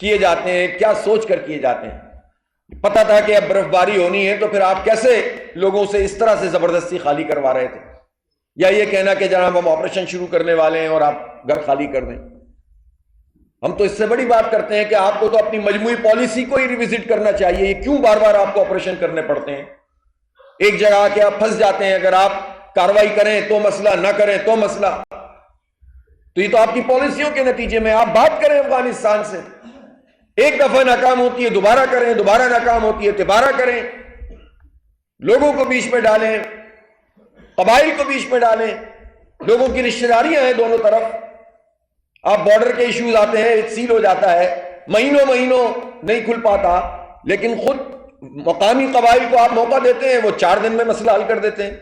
کیے جاتے ہیں کیا سوچ کر کیے جاتے ہیں۔ پتہ تھا کہ اب برف باری ہونی ہے تو پھر آپ کیسے لوگوں سے اس طرح سے زبردستی خالی کروا رہے تھے، یا یہ کہنا کہ جناب ہم آپریشن شروع کرنے والے ہیں اور آپ گھر خالی کر دیں۔ ہم تو اس سے بڑی بات کرتے ہیں کہ آپ کو تو اپنی مجموعی پالیسی کو ہی ریوزٹ کرنا چاہیے۔ یہ کیوں بار بار آپ کو آپریشن کرنے پڑتے ہیں؟ ایک جگہ آ کے آپ پھنس جاتے ہیں، اگر آپ کاروائی کریں تو مسئلہ، نہ کریں تو مسئلہ۔ تو یہ تو آپ کی پالیسیوں کے نتیجے میں۔ آپ بات کریں افغانستان سے، ایک دفعہ ناکام ہوتی ہے دوبارہ کریں، دوبارہ ناکام ہوتی ہے دوبارہ کریں، لوگوں کو بیچ میں ڈالیں، قبائل کو بیچ میں ڈالیں، لوگوں کی رشتہ داریاں ہیں دونوں طرف۔ آپ بارڈر کے ایشوز آتے ہیں، سیل ہو جاتا ہے، مہینوں نہیں کھل پاتا، لیکن خود مقامی قبائل کو آپ موقع دیتے ہیں، وہ 4 دن میں مسئلہ حل کر دیتے ہیں۔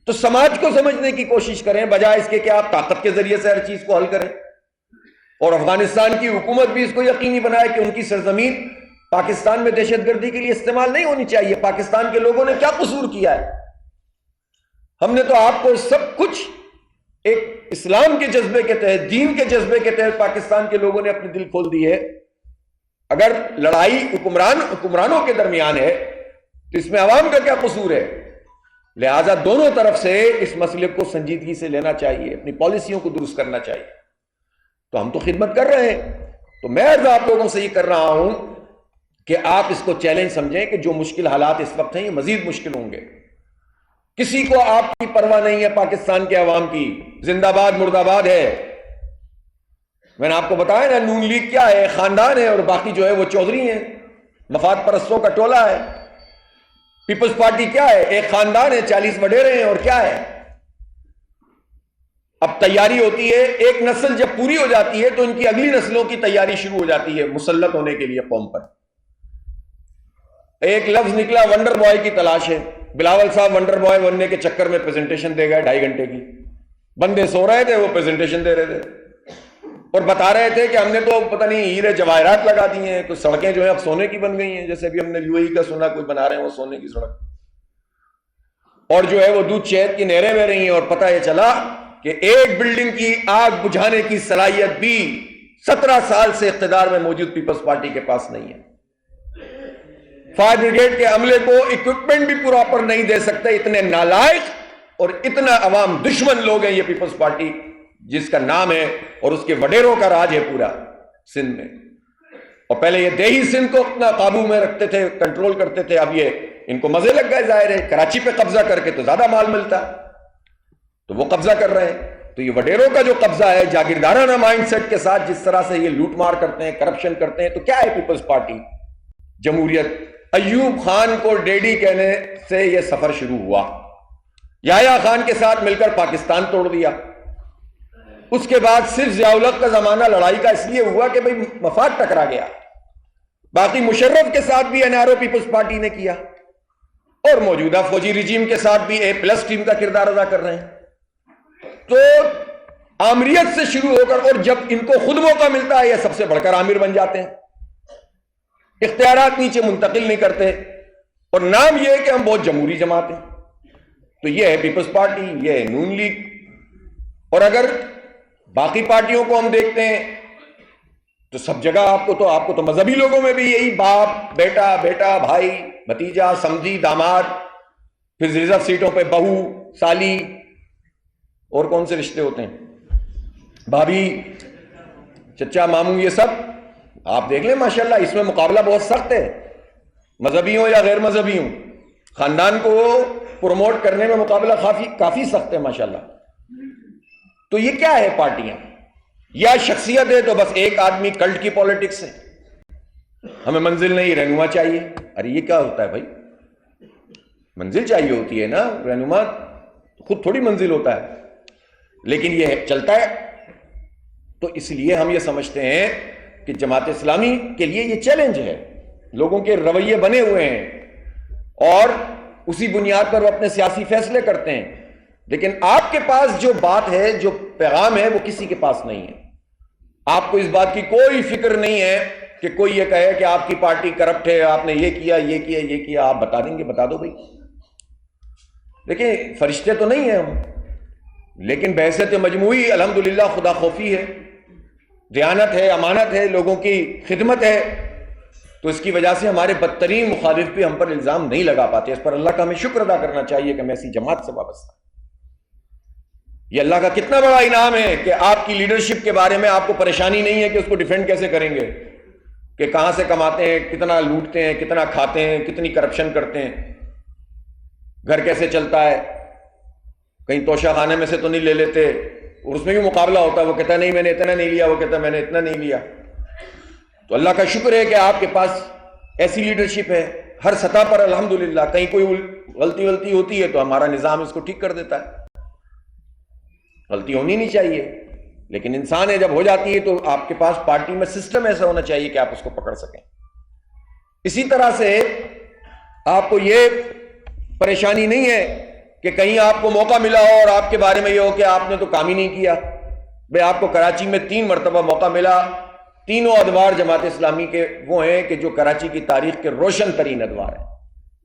تو سماج کو سمجھنے کی کوشش کریں بجائے اس کے کہ آپ طاقت کے ذریعے سے ہر چیز کو حل کریں۔ اور افغانستان کی حکومت بھی اس کو یقینی بنائے کہ ان کی سرزمین پاکستان میں دہشت گردی کے لیے استعمال نہیں ہونی چاہیے۔ پاکستان کے لوگوں نے کیا قصور کیا ہے؟ ہم نے تو آپ کو سب کچھ ایک اسلام کے جذبے کے تحت، دین کے جذبے کے تحت پاکستان کے لوگوں نے اپنے دل کھول دی ہے۔ اگر لڑائی حکمرانوں کے درمیان ہے تو اس میں عوام کا کیا قصور ہے؟ لہذا دونوں طرف سے اس مسئلے کو سنجیدگی سے لینا چاہیے، اپنی پالیسیوں کو درست کرنا چاہیے۔ تو ہم تو خدمت کر رہے ہیں، تو میں عرض آپ لوگوں سے یہ کر رہا ہوں کہ آپ اس کو چیلنج سمجھیں کہ جو مشکل حالات اس وقت ہیں یہ مزید مشکل ہوں گے، کسی کو آپ کی پرواہ نہیں ہے پاکستان کے عوام کی. زندہ باد مرد آباد ہے. میں نے آپ کو بتایا نا نون لیگ کیا ہے, خاندان ہے, اور باقی جو ہے وہ چودھری ہیں, مفاد پرستوں کا ٹولہ ہے. پیپلز پارٹی کیا ہے, ایک خاندان ہے, 40 وڈیرے ہیں, اور کیا ہے. اب تیاری ہوتی ہے, ایک نسل جب پوری ہو جاتی ہے تو ان کی اگلی نسلوں کی تیاری شروع ہو جاتی ہے مسلط ہونے کے لیے قوم پر. ایک لفظ نکلا ونڈر بوائے کی تلاش ہے. بلاول صاحب ونڈر بوائے بننے کے چکر میں پریزنٹیشن دے گئے 2.5 گھنٹے کی. بندے سو رہے تھے, وہ پریزنٹیشن دے رہے تھے اور بتا رہے تھے کہ ہم نے تو پتہ نہیں ہیرے جواہرات لگا دیے ہیں, کچھ سڑکیں جو ہیں اب سونے کی بن گئی ہیں, جیسے بھی ہم نے UAE کا سنا کوئی بنا رہے ہیں وہ سونے کی سڑک, اور جو ہے وہ دودھ شہد کی نہریں بہ رہی ہیں. اور پتہ یہ چلا کہ ایک بلڈنگ کی آگ بجھانے کی صلاحیت بھی 17 سال سے اقتدار میں موجود پیپلز پارٹی کے پاس نہیں ہے. فائر بریگیڈ کے عملے کو اکوپمنٹ بھی پراپر نہیں دے سکتے. اتنے نالائق اور اتنا عوام دشمن لوگ ہیں یہ پیپلز پارٹی, جس کا نام ہے اور اس کے وڈیروں کا راج ہے پورا سندھ میں. اور پہلے یہ دیہی سندھ کو اپنا قابو میں رکھتے تھے, کنٹرول کرتے تھے. اب یہ ان کو مزے لگ گئے, ظاہر ہے کراچی پہ قبضہ کر کے تو زیادہ مال ملتا تو وہ قبضہ کر رہے ہیں. تو یہ وڈیروں کا جو قبضہ ہے جاگیردارانہ مائنڈ سیٹ کے ساتھ جس طرح سے یہ لوٹ مار کرتے ہیں, کرپشن کرتے ہیں, تو کیا ہے پیپلز پارٹی؟ جمہوریت. ایوب خان کو ڈیڈی کہنے سے یہ سفر شروع ہوا. یحییٰ خان کے ساتھ مل کر پاکستان توڑ دیا. اس کے بعد صرف ضیاء الحق کا زمانہ لڑائی کا اس لیے ہوا کہ بھئی مفاد ٹکرا گیا. باقی مشرف کے ساتھ بھی NRO پیپلز پارٹی نے کیا, اور موجودہ فوجی رجیم کے ساتھ بھی A+ ٹیم کا کردار ادا کر رہے ہیں. تو آمریت سے شروع ہو کر, اور جب ان کو خود موقع ملتا ہے یہ سب سے بڑھ کر آمر بن جاتے ہیں, اختیارات نیچے منتقل نہیں کرتے, اور نام یہ ہے کہ ہم بہت جمہوری جماعت ہیں. تو یہ ہے پیپلز پارٹی, یہ ہے نون لیگ. اور اگر باقی پارٹیوں کو ہم دیکھتے ہیں تو سب جگہ آپ کو تو مذہبی لوگوں میں بھی یہی باپ بیٹا, بیٹا بھائی, بھتیجا, سمجھی, داماد, پھر ریزرو سیٹوں پہ بہو, سالی, اور کون سے رشتے ہوتے ہیں, بھابھی, چچا, ماموں, یہ سب آپ دیکھ لیں. ماشاءاللہ اس میں مقابلہ بہت سخت ہے, مذہبی ہوں یا غیر مذہبی ہوں. خاندان کو پروموٹ کرنے میں مقابلہ کافی سخت ہے ماشاءاللہ. تو یہ کیا ہے پارٹیاں یا شخصیت ہے؟ تو بس ایک آدمی کلٹ کی پالیٹکس ہے, ہمیں منزل نہیں رہنما چاہیے. ارے یہ کیا ہوتا ہے بھائی, منزل چاہیے ہوتی ہے نا, رہنما خود تھوڑی منزل ہوتا ہے. لیکن یہ چلتا ہے. تو اس لیے ہم یہ سمجھتے ہیں کہ جماعت اسلامی کے لیے یہ چیلنج ہے. لوگوں کے رویے بنے ہوئے ہیں اور اسی بنیاد پر وہ اپنے سیاسی فیصلے کرتے ہیں. لیکن آپ کے پاس جو بات ہے, جو پیغام ہے, وہ کسی کے پاس نہیں ہے. آپ کو اس بات کی کوئی فکر نہیں ہے کہ کوئی یہ کہے کہ آپ کی پارٹی کرپٹ ہے, آپ نے یہ کیا, یہ کیا, یہ کیا. آپ بتا دیں گے, بتا دو بھائی. دیکھیں فرشتے تو نہیں ہیں ہم, لیکن بحثیت مجموعی الحمدللہ خدا خوفی ہے, دیانت ہے, امانت ہے, لوگوں کی خدمت ہے. تو اس کی وجہ سے ہمارے بدترین مخالف بھی ہم پر الزام نہیں لگا پاتے. اس پر اللہ کا ہمیں شکر ادا کرنا چاہیے کہ ہم ایسی جماعت سے وابستہ. یہ اللہ کا کتنا بڑا انعام ہے کہ آپ کی لیڈرشپ کے بارے میں آپ کو پریشانی نہیں ہے کہ اس کو ڈیفینڈ کیسے کریں گے, کہ کہاں سے کماتے ہیں, کتنا لوٹتے ہیں, کتنا کھاتے ہیں, کتنی کرپشن کرتے ہیں, گھر کیسے چلتا ہے, کہیں توشہ خانے میں سے تو نہیں لے لیتے. اور اس میں بھی مقابلہ ہوتا ہے, وہ کہتا ہے نہیں میں نے اتنا نہیں لیا, وہ کہتا ہے میں نے اتنا نہیں لیا. تو اللہ کا شکر ہے کہ آپ کے پاس ایسی لیڈرشپ ہے ہر سطح پر الحمدللہ. کہیں کوئی غلطی ہوتی ہے تو ہمارا نظام اس کو ٹھیک کر دیتا ہے. غلطی ہونی نہیں چاہیے, لیکن انسان ہے جب ہو جاتی ہے تو آپ کے پاس پارٹی میں سسٹم ایسا ہونا چاہیے کہ آپ اس کو پکڑ سکیں. اسی طرح سے آپ کو یہ پریشانی نہیں ہے کہ کہیں آپ کو موقع ملا ہو اور آپ کے بارے میں یہ ہو کہ آپ نے تو کام ہی نہیں کیا. بھئی آپ کو کراچی میں 3 مرتبہ موقع ملا. تینوں ادوار جماعت اسلامی کے وہ ہیں کہ جو کراچی کی تاریخ کے روشن ترین ادوار ہیں,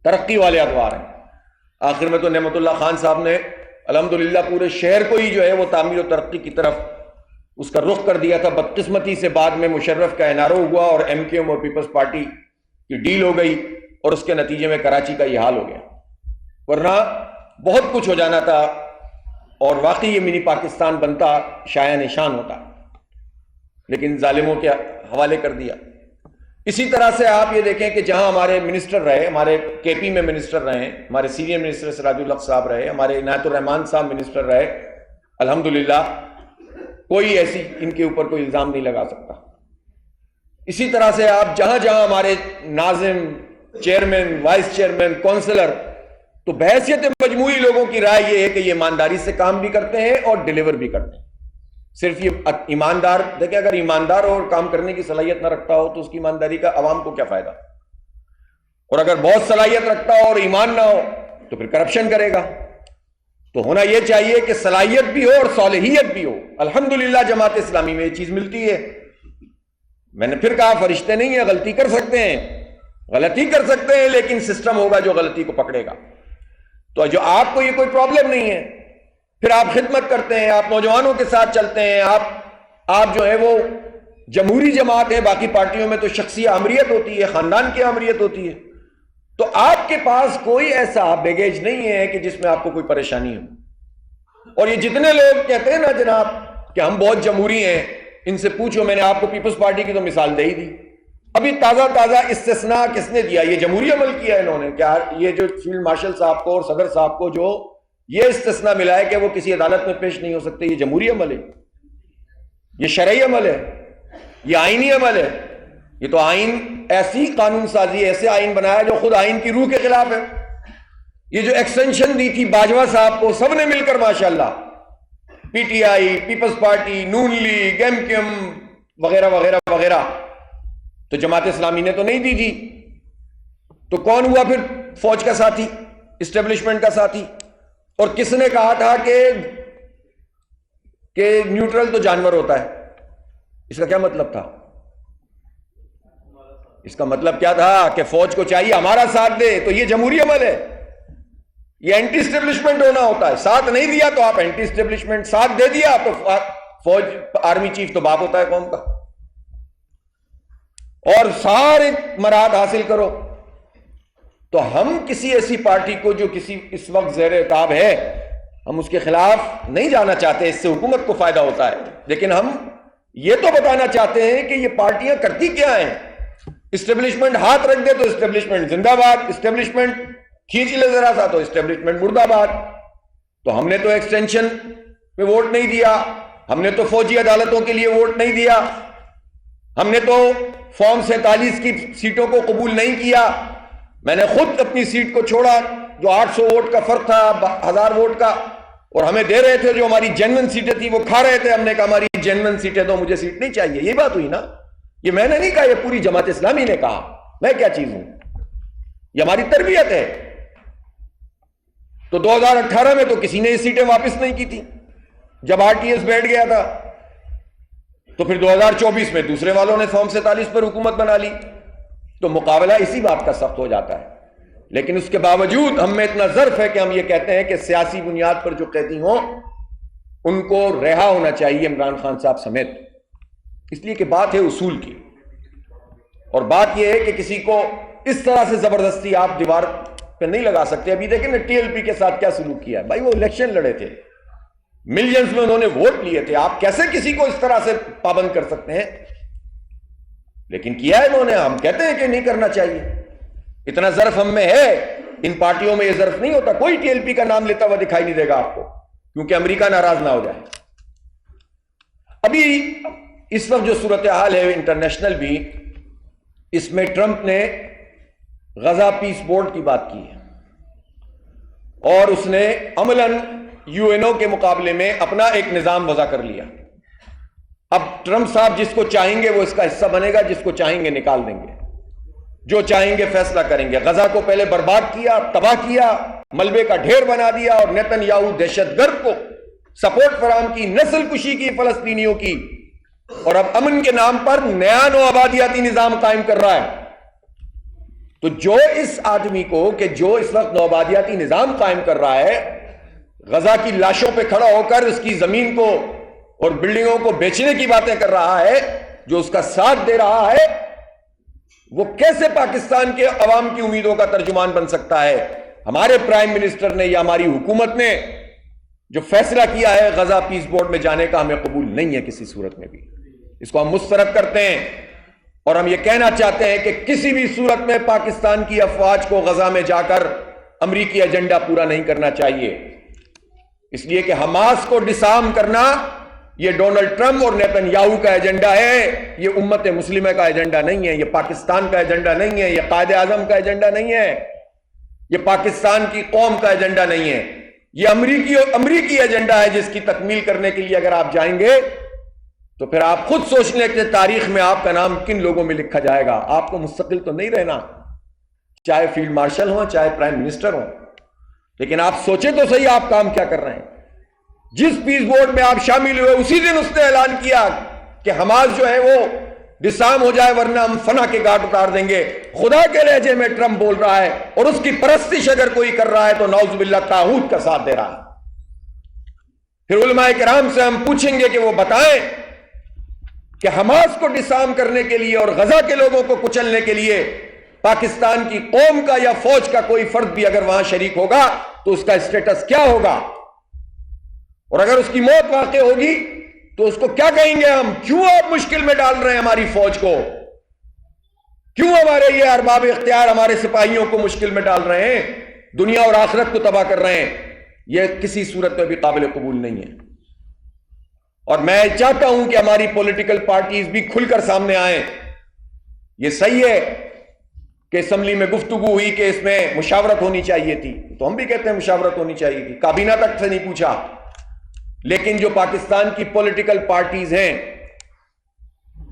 ترقی والے ادوار ہیں. آخر میں تو نعمت اللہ خان صاحب نے الحمدللہ پورے شہر کو ہی جو ہے وہ تعمیر و ترقی کی طرف اس کا رخ کر دیا تھا. بدقسمتی سے بعد میں مشرف کا NRO ہوا اور MKM اور پیپلز پارٹی کی ڈیل ہو گئی, اور اس کے نتیجے میں کراچی کا یہ حال ہو گیا. ورنہ بہت کچھ ہو جانا تھا اور واقعی یہ منی پاکستان بنتا, شایان نشان ہوتا, لیکن ظالموں کے حوالے کر دیا. اسی طرح سے آپ یہ دیکھیں کہ جہاں ہمارے منسٹر رہے، ہمارے کے پی میں منسٹر رہے، ہمارے سینئر منسٹر سراج الحق صاحب رہے، ہمارے عنایت الرحمان صاحب منسٹر رہے، الحمدللہ کوئی ایسی ان کے اوپر کوئی الزام نہیں لگا سکتا۔ اسی طرح سے آپ جہاں جہاں ہمارے ناظم، چیئرمین، وائس چیئرمین، کونسلر، تو بحیثیت مجموعی لوگوں کی رائے یہ ہے کہ یہ ایمانداری سے کام بھی کرتے ہیں اور ڈیلیور بھی کرتے ہیں۔ صرف یہ ایماندار دیکھیں، اگر ایماندار اور کام کرنے کی صلاحیت نہ رکھتا ہو تو اس کی ایمانداری کا عوام کو کیا فائدہ، اور اگر بہت صلاحیت رکھتا ہو اور ایمان نہ ہو تو پھر کرپشن کرے گا۔ تو ہونا یہ چاہیے کہ صلاحیت بھی ہو اور صالحیت بھی ہو۔ الحمدللہ جماعت اسلامی میں یہ چیز ملتی ہے۔ میں نے پھر کہا فرشتے نہیں ہیں، غلطی کر سکتے ہیں، غلطی کر سکتے ہیں، لیکن سسٹم ہوگا جو غلطی کو پکڑے گا۔ تو جو آپ کو یہ کوئی پرابلم نہیں ہے، پھر آپ خدمت کرتے ہیں، آپ نوجوانوں کے ساتھ چلتے ہیں، آپ جو ہے وہ جمہوری جماعت ہے، باقی پارٹیوں میں تو شخصی آمریت ہوتی ہے، خاندان کی آمریت ہوتی ہے، تو آپ کے پاس کوئی ایسا بیگیج نہیں ہے کہ جس میں آپ کو کوئی پریشانی ہو۔ اور یہ جتنے لوگ کہتے ہیں نا جناب کہ ہم بہت جمہوری ہیں، ان سے پوچھو، میں نے آپ کو پیپلز پارٹی کی تو مثال دے ہی دی۔ ابھی تازہ استثناء کس نے دیا؟ یہ جمہوری عمل کیا ہے انہوں نے، کیا یہ جو فیلڈ مارشل صاحب کو اور صدر صاحب کو جو یہ استثناء ملا ہے کہ وہ کسی عدالت میں پیش نہیں ہو سکتے، یہ جمہوری عمل ہے، یہ شرعی عمل ہے، یہ آئینی عمل ہے۔ یہ تو آئین، ایسی قانون سازی، ایسے آئین بنایا جو خود آئین کی روح کے خلاف ہے۔ یہ جو ایکسٹینشن دی تھی باجوہ صاحب کو سب نے مل کر ماشاءاللہ، P T I, Peoples Party, Noon League, M Q M وغیرہ وغیرہ وغیرہ، تو جماعت اسلامی نے تو نہیں دی تھی۔ تو کون ہوا پھر فوج کا ساتھی، اسٹیبلشمنٹ کا ساتھی؟ اور کس نے کہا تھا کہ نیوٹرل تو جانور ہوتا ہے؟ اس کا کیا مطلب تھا؟ اس کا مطلب کیا تھا کہ فوج کو چاہیے ہمارا ساتھ دے، تو یہ جمہوری عمل ہے، یہ اینٹی اسٹیبلشمنٹ ہونا ہوتا ہے۔ ساتھ نہیں دیا تو آپ اینٹی اسٹیبلشمنٹ، ساتھ دے دیا تو فوج، آرمی چیف تو باپ ہوتا ہے قوم کا۔ اور سارے مراد حاصل کرو۔ تو ہم کسی ایسی پارٹی کو جو کسی اس وقت زیر عتاب ہے، ہم اس کے خلاف نہیں جانا چاہتے، اس سے حکومت کو فائدہ ہوتا ہے، لیکن ہم یہ تو بتانا چاہتے ہیں کہ یہ پارٹیاں کرتی کیا ہیں۔ اسٹیبلشمنٹ ہاتھ رکھ دے تو اسٹیبلشمنٹ زندہ باد، اسٹیبلشمنٹ کھینچ لے ذرا سا تو اسٹیبلشمنٹ مردہ باد۔ تو ہم نے تو ایکسٹینشن پہ ووٹ نہیں دیا، ہم نے تو فوجی عدالتوں کے لیے ووٹ نہیں دیا، ہم نے تو فارم 47 کی سیٹوں کو قبول نہیں کیا۔ میں نے خود اپنی سیٹ کو چھوڑا جو 800 ووٹ کا فرق تھا 1000 ووٹ کا، اور ہمیں دے رہے تھے جو ہماری جینون سیٹیں تھی وہ کھا رہے تھے۔ ہم نے کہا ہماری جینون سیٹیں دو، مجھے سیٹ نہیں چاہیے۔ یہ بات ہوئی نا، یہ میں نے نہیں کہا، یہ پوری جماعت اسلامی نے کہا۔ میں کیا چیز ہوں؟ یہ ہماری تربیت ہے۔ تو 2018 میں تو کسی نے یہ سیٹیں واپس نہیں کی تھی جب آر ٹی ایس بیٹھ گیا تھا، تو پھر 2024 میں دوسرے والوں نے فارم 47 پر حکومت بنا لی، تو مقابلہ اسی بات کا سخت ہو جاتا ہے۔ لیکن اس کے باوجود ہم میں اتنا ظرف ہے کہ ہم یہ کہتے ہیں کہ سیاسی بنیاد پر جو قیدی ہوں ان کو رہا ہونا چاہیے، عمران خان صاحب سمیت، اس لیے کہ بات ہے اصول کی، اور بات یہ ہے کہ کسی کو اس طرح سے زبردستی آپ دیوار پہ نہیں لگا سکتے۔ ابھی دیکھیں نا ٹی ایل پی کے ساتھ کیا سلوک کیا ہے، بھائی وہ الیکشن لڑے تھے، ملینز میں انہوں نے ووٹ لیے تھے، آپ کیسے کسی کو اس طرح سے پابند کر سکتے ہیں؟ لیکن کیا ہے انہوں نے۔ ہم کہتے ہیں کہ نہیں کرنا چاہیے، اتنا ظرف ہم میں ہے، ان پارٹیوں میں یہ ظرف نہیں ہوتا۔ کوئی ٹی ایل پی کا نام لیتا ہوا دکھائی نہیں دے گا آپ کو، کیونکہ امریکہ ناراض نہ ہو جائے۔ ابھی اس وقت جو صورتحال ہے انٹرنیشنل بھی، اس میں ٹرمپ نے غزہ پیس بورڈ کی بات کی ہے، اور اس نے عملاً یو این او کے مقابلے میں اپنا ایک نظام وضع کر لیا۔ اب ٹرمپ صاحب جس کو چاہیں گے وہ اس کا حصہ بنے گا، جس کو چاہیں گے نکال دیں گے، جو چاہیں گے فیصلہ کریں گے۔ غزہ کو پہلے برباد کیا، تباہ کیا، ملبے کا ڈھیر بنا دیا، اور نیتن یاہو دہشت گرد کو سپورٹ فراہم کی، نسل کشی کی فلسطینیوں کی، اور اب امن کے نام پر نیا نو آبادیاتی نظام قائم کر رہا ہے۔ تو جو اس آدمی کو کہ جو اس وقت نو آبادیاتی نظام قائم کر رہا ہے، غزہ کی لاشوں پہ کھڑا ہو کر اس کی زمین کو اور بلڈنگوں کو بیچنے کی باتیں کر رہا ہے، جو اس کا ساتھ دے رہا ہے، وہ کیسے پاکستان کے عوام کی امیدوں کا ترجمان بن سکتا ہے؟ ہمارے پرائم منسٹر نے یا ہماری حکومت نے جو فیصلہ کیا ہے غزہ پیس بورڈ میں جانے کا، ہمیں قبول نہیں ہے کسی صورت میں بھی۔ اس کو ہم مسترد کرتے ہیں، اور ہم یہ کہنا چاہتے ہیں کہ کسی بھی صورت میں پاکستان کی افواج کو غزہ میں جا کر امریکی ایجنڈا پورا نہیں کرنا چاہیے، اس لیے کہ حماس کو ڈسارم کرنا یہ ڈونلڈ ٹرمپ اور نیتن یاہو کا ایجنڈا ہے، یہ امت مسلمہ کا ایجنڈا نہیں ہے، یہ پاکستان کا ایجنڈا نہیں ہے، یہ قائد اعظم کا ایجنڈا نہیں ہے، یہ پاکستان کی قوم کا ایجنڈا نہیں ہے، یہ امریکی ایجنڈا ہے، جس کی تکمیل کرنے کے لیے اگر آپ جائیں گے تو پھر آپ خود سوچ لیں کہ تاریخ میں آپ کا نام کن لوگوں میں لکھا جائے گا۔ آپ کو مستقل تو نہیں رہنا، چاہے فیلڈ مارشل ہوں چاہے پرائم منسٹر ہوں، لیکن آپ سوچیں تو صحیح آپ کام کیا کر رہے ہیں۔ جس پیس بورڈ میں آپ شامل ہوئے اسی دن اس نے اعلان کیا کہ حماس جو ہے وہ ڈسارم ہو جائے ورنہ ہم فنا کے گھاٹ اتار دیں گے۔ خدا کے لہجے میں ٹرمپ بول رہا ہے، اور اس کی پرستش اگر کوئی کر رہا ہے تو نعوذ باللہ طاغوت کا ساتھ دے رہا ہے۔ پھر علماء کرام سے ہم پوچھیں گے کہ وہ بتائیں کہ حماس کو ڈسارم کرنے کے لیے اور غزہ کے لوگوں کو کچلنے کے لیے پاکستان کی قوم کا یا فوج کا کوئی فرد بھی اگر وہاں شریک ہوگا تو اس کا اسٹیٹس کیا ہوگا، اور اگر اس کی موت واقع ہوگی تو اس کو کیا کہیں گے ہم؟ کیوں آپ مشکل میں ڈال رہے ہیں ہماری فوج کو؟ کیوں ہمارے یہ ارباب اختیار ہمارے سپاہیوں کو مشکل میں ڈال رہے ہیں، دنیا اور آخرت کو تباہ کر رہے ہیں؟ یہ کسی صورت میں بھی قابل قبول نہیں ہے۔ اور میں چاہتا ہوں کہ ہماری پولیٹیکل پارٹیز بھی کھل کر سامنے آئیں۔ یہ صحیح ہے کہ اسمبلی میں گفتگو ہوئی کہ اس میں مشاورت ہونی چاہیے تھی، تو ہم بھی کہتے ہیں مشاورت ہونی چاہیے تھی، کابینہ تک سے نہیں پوچھا، لیکن جو پاکستان کی پولیٹیکل پارٹیز ہیں،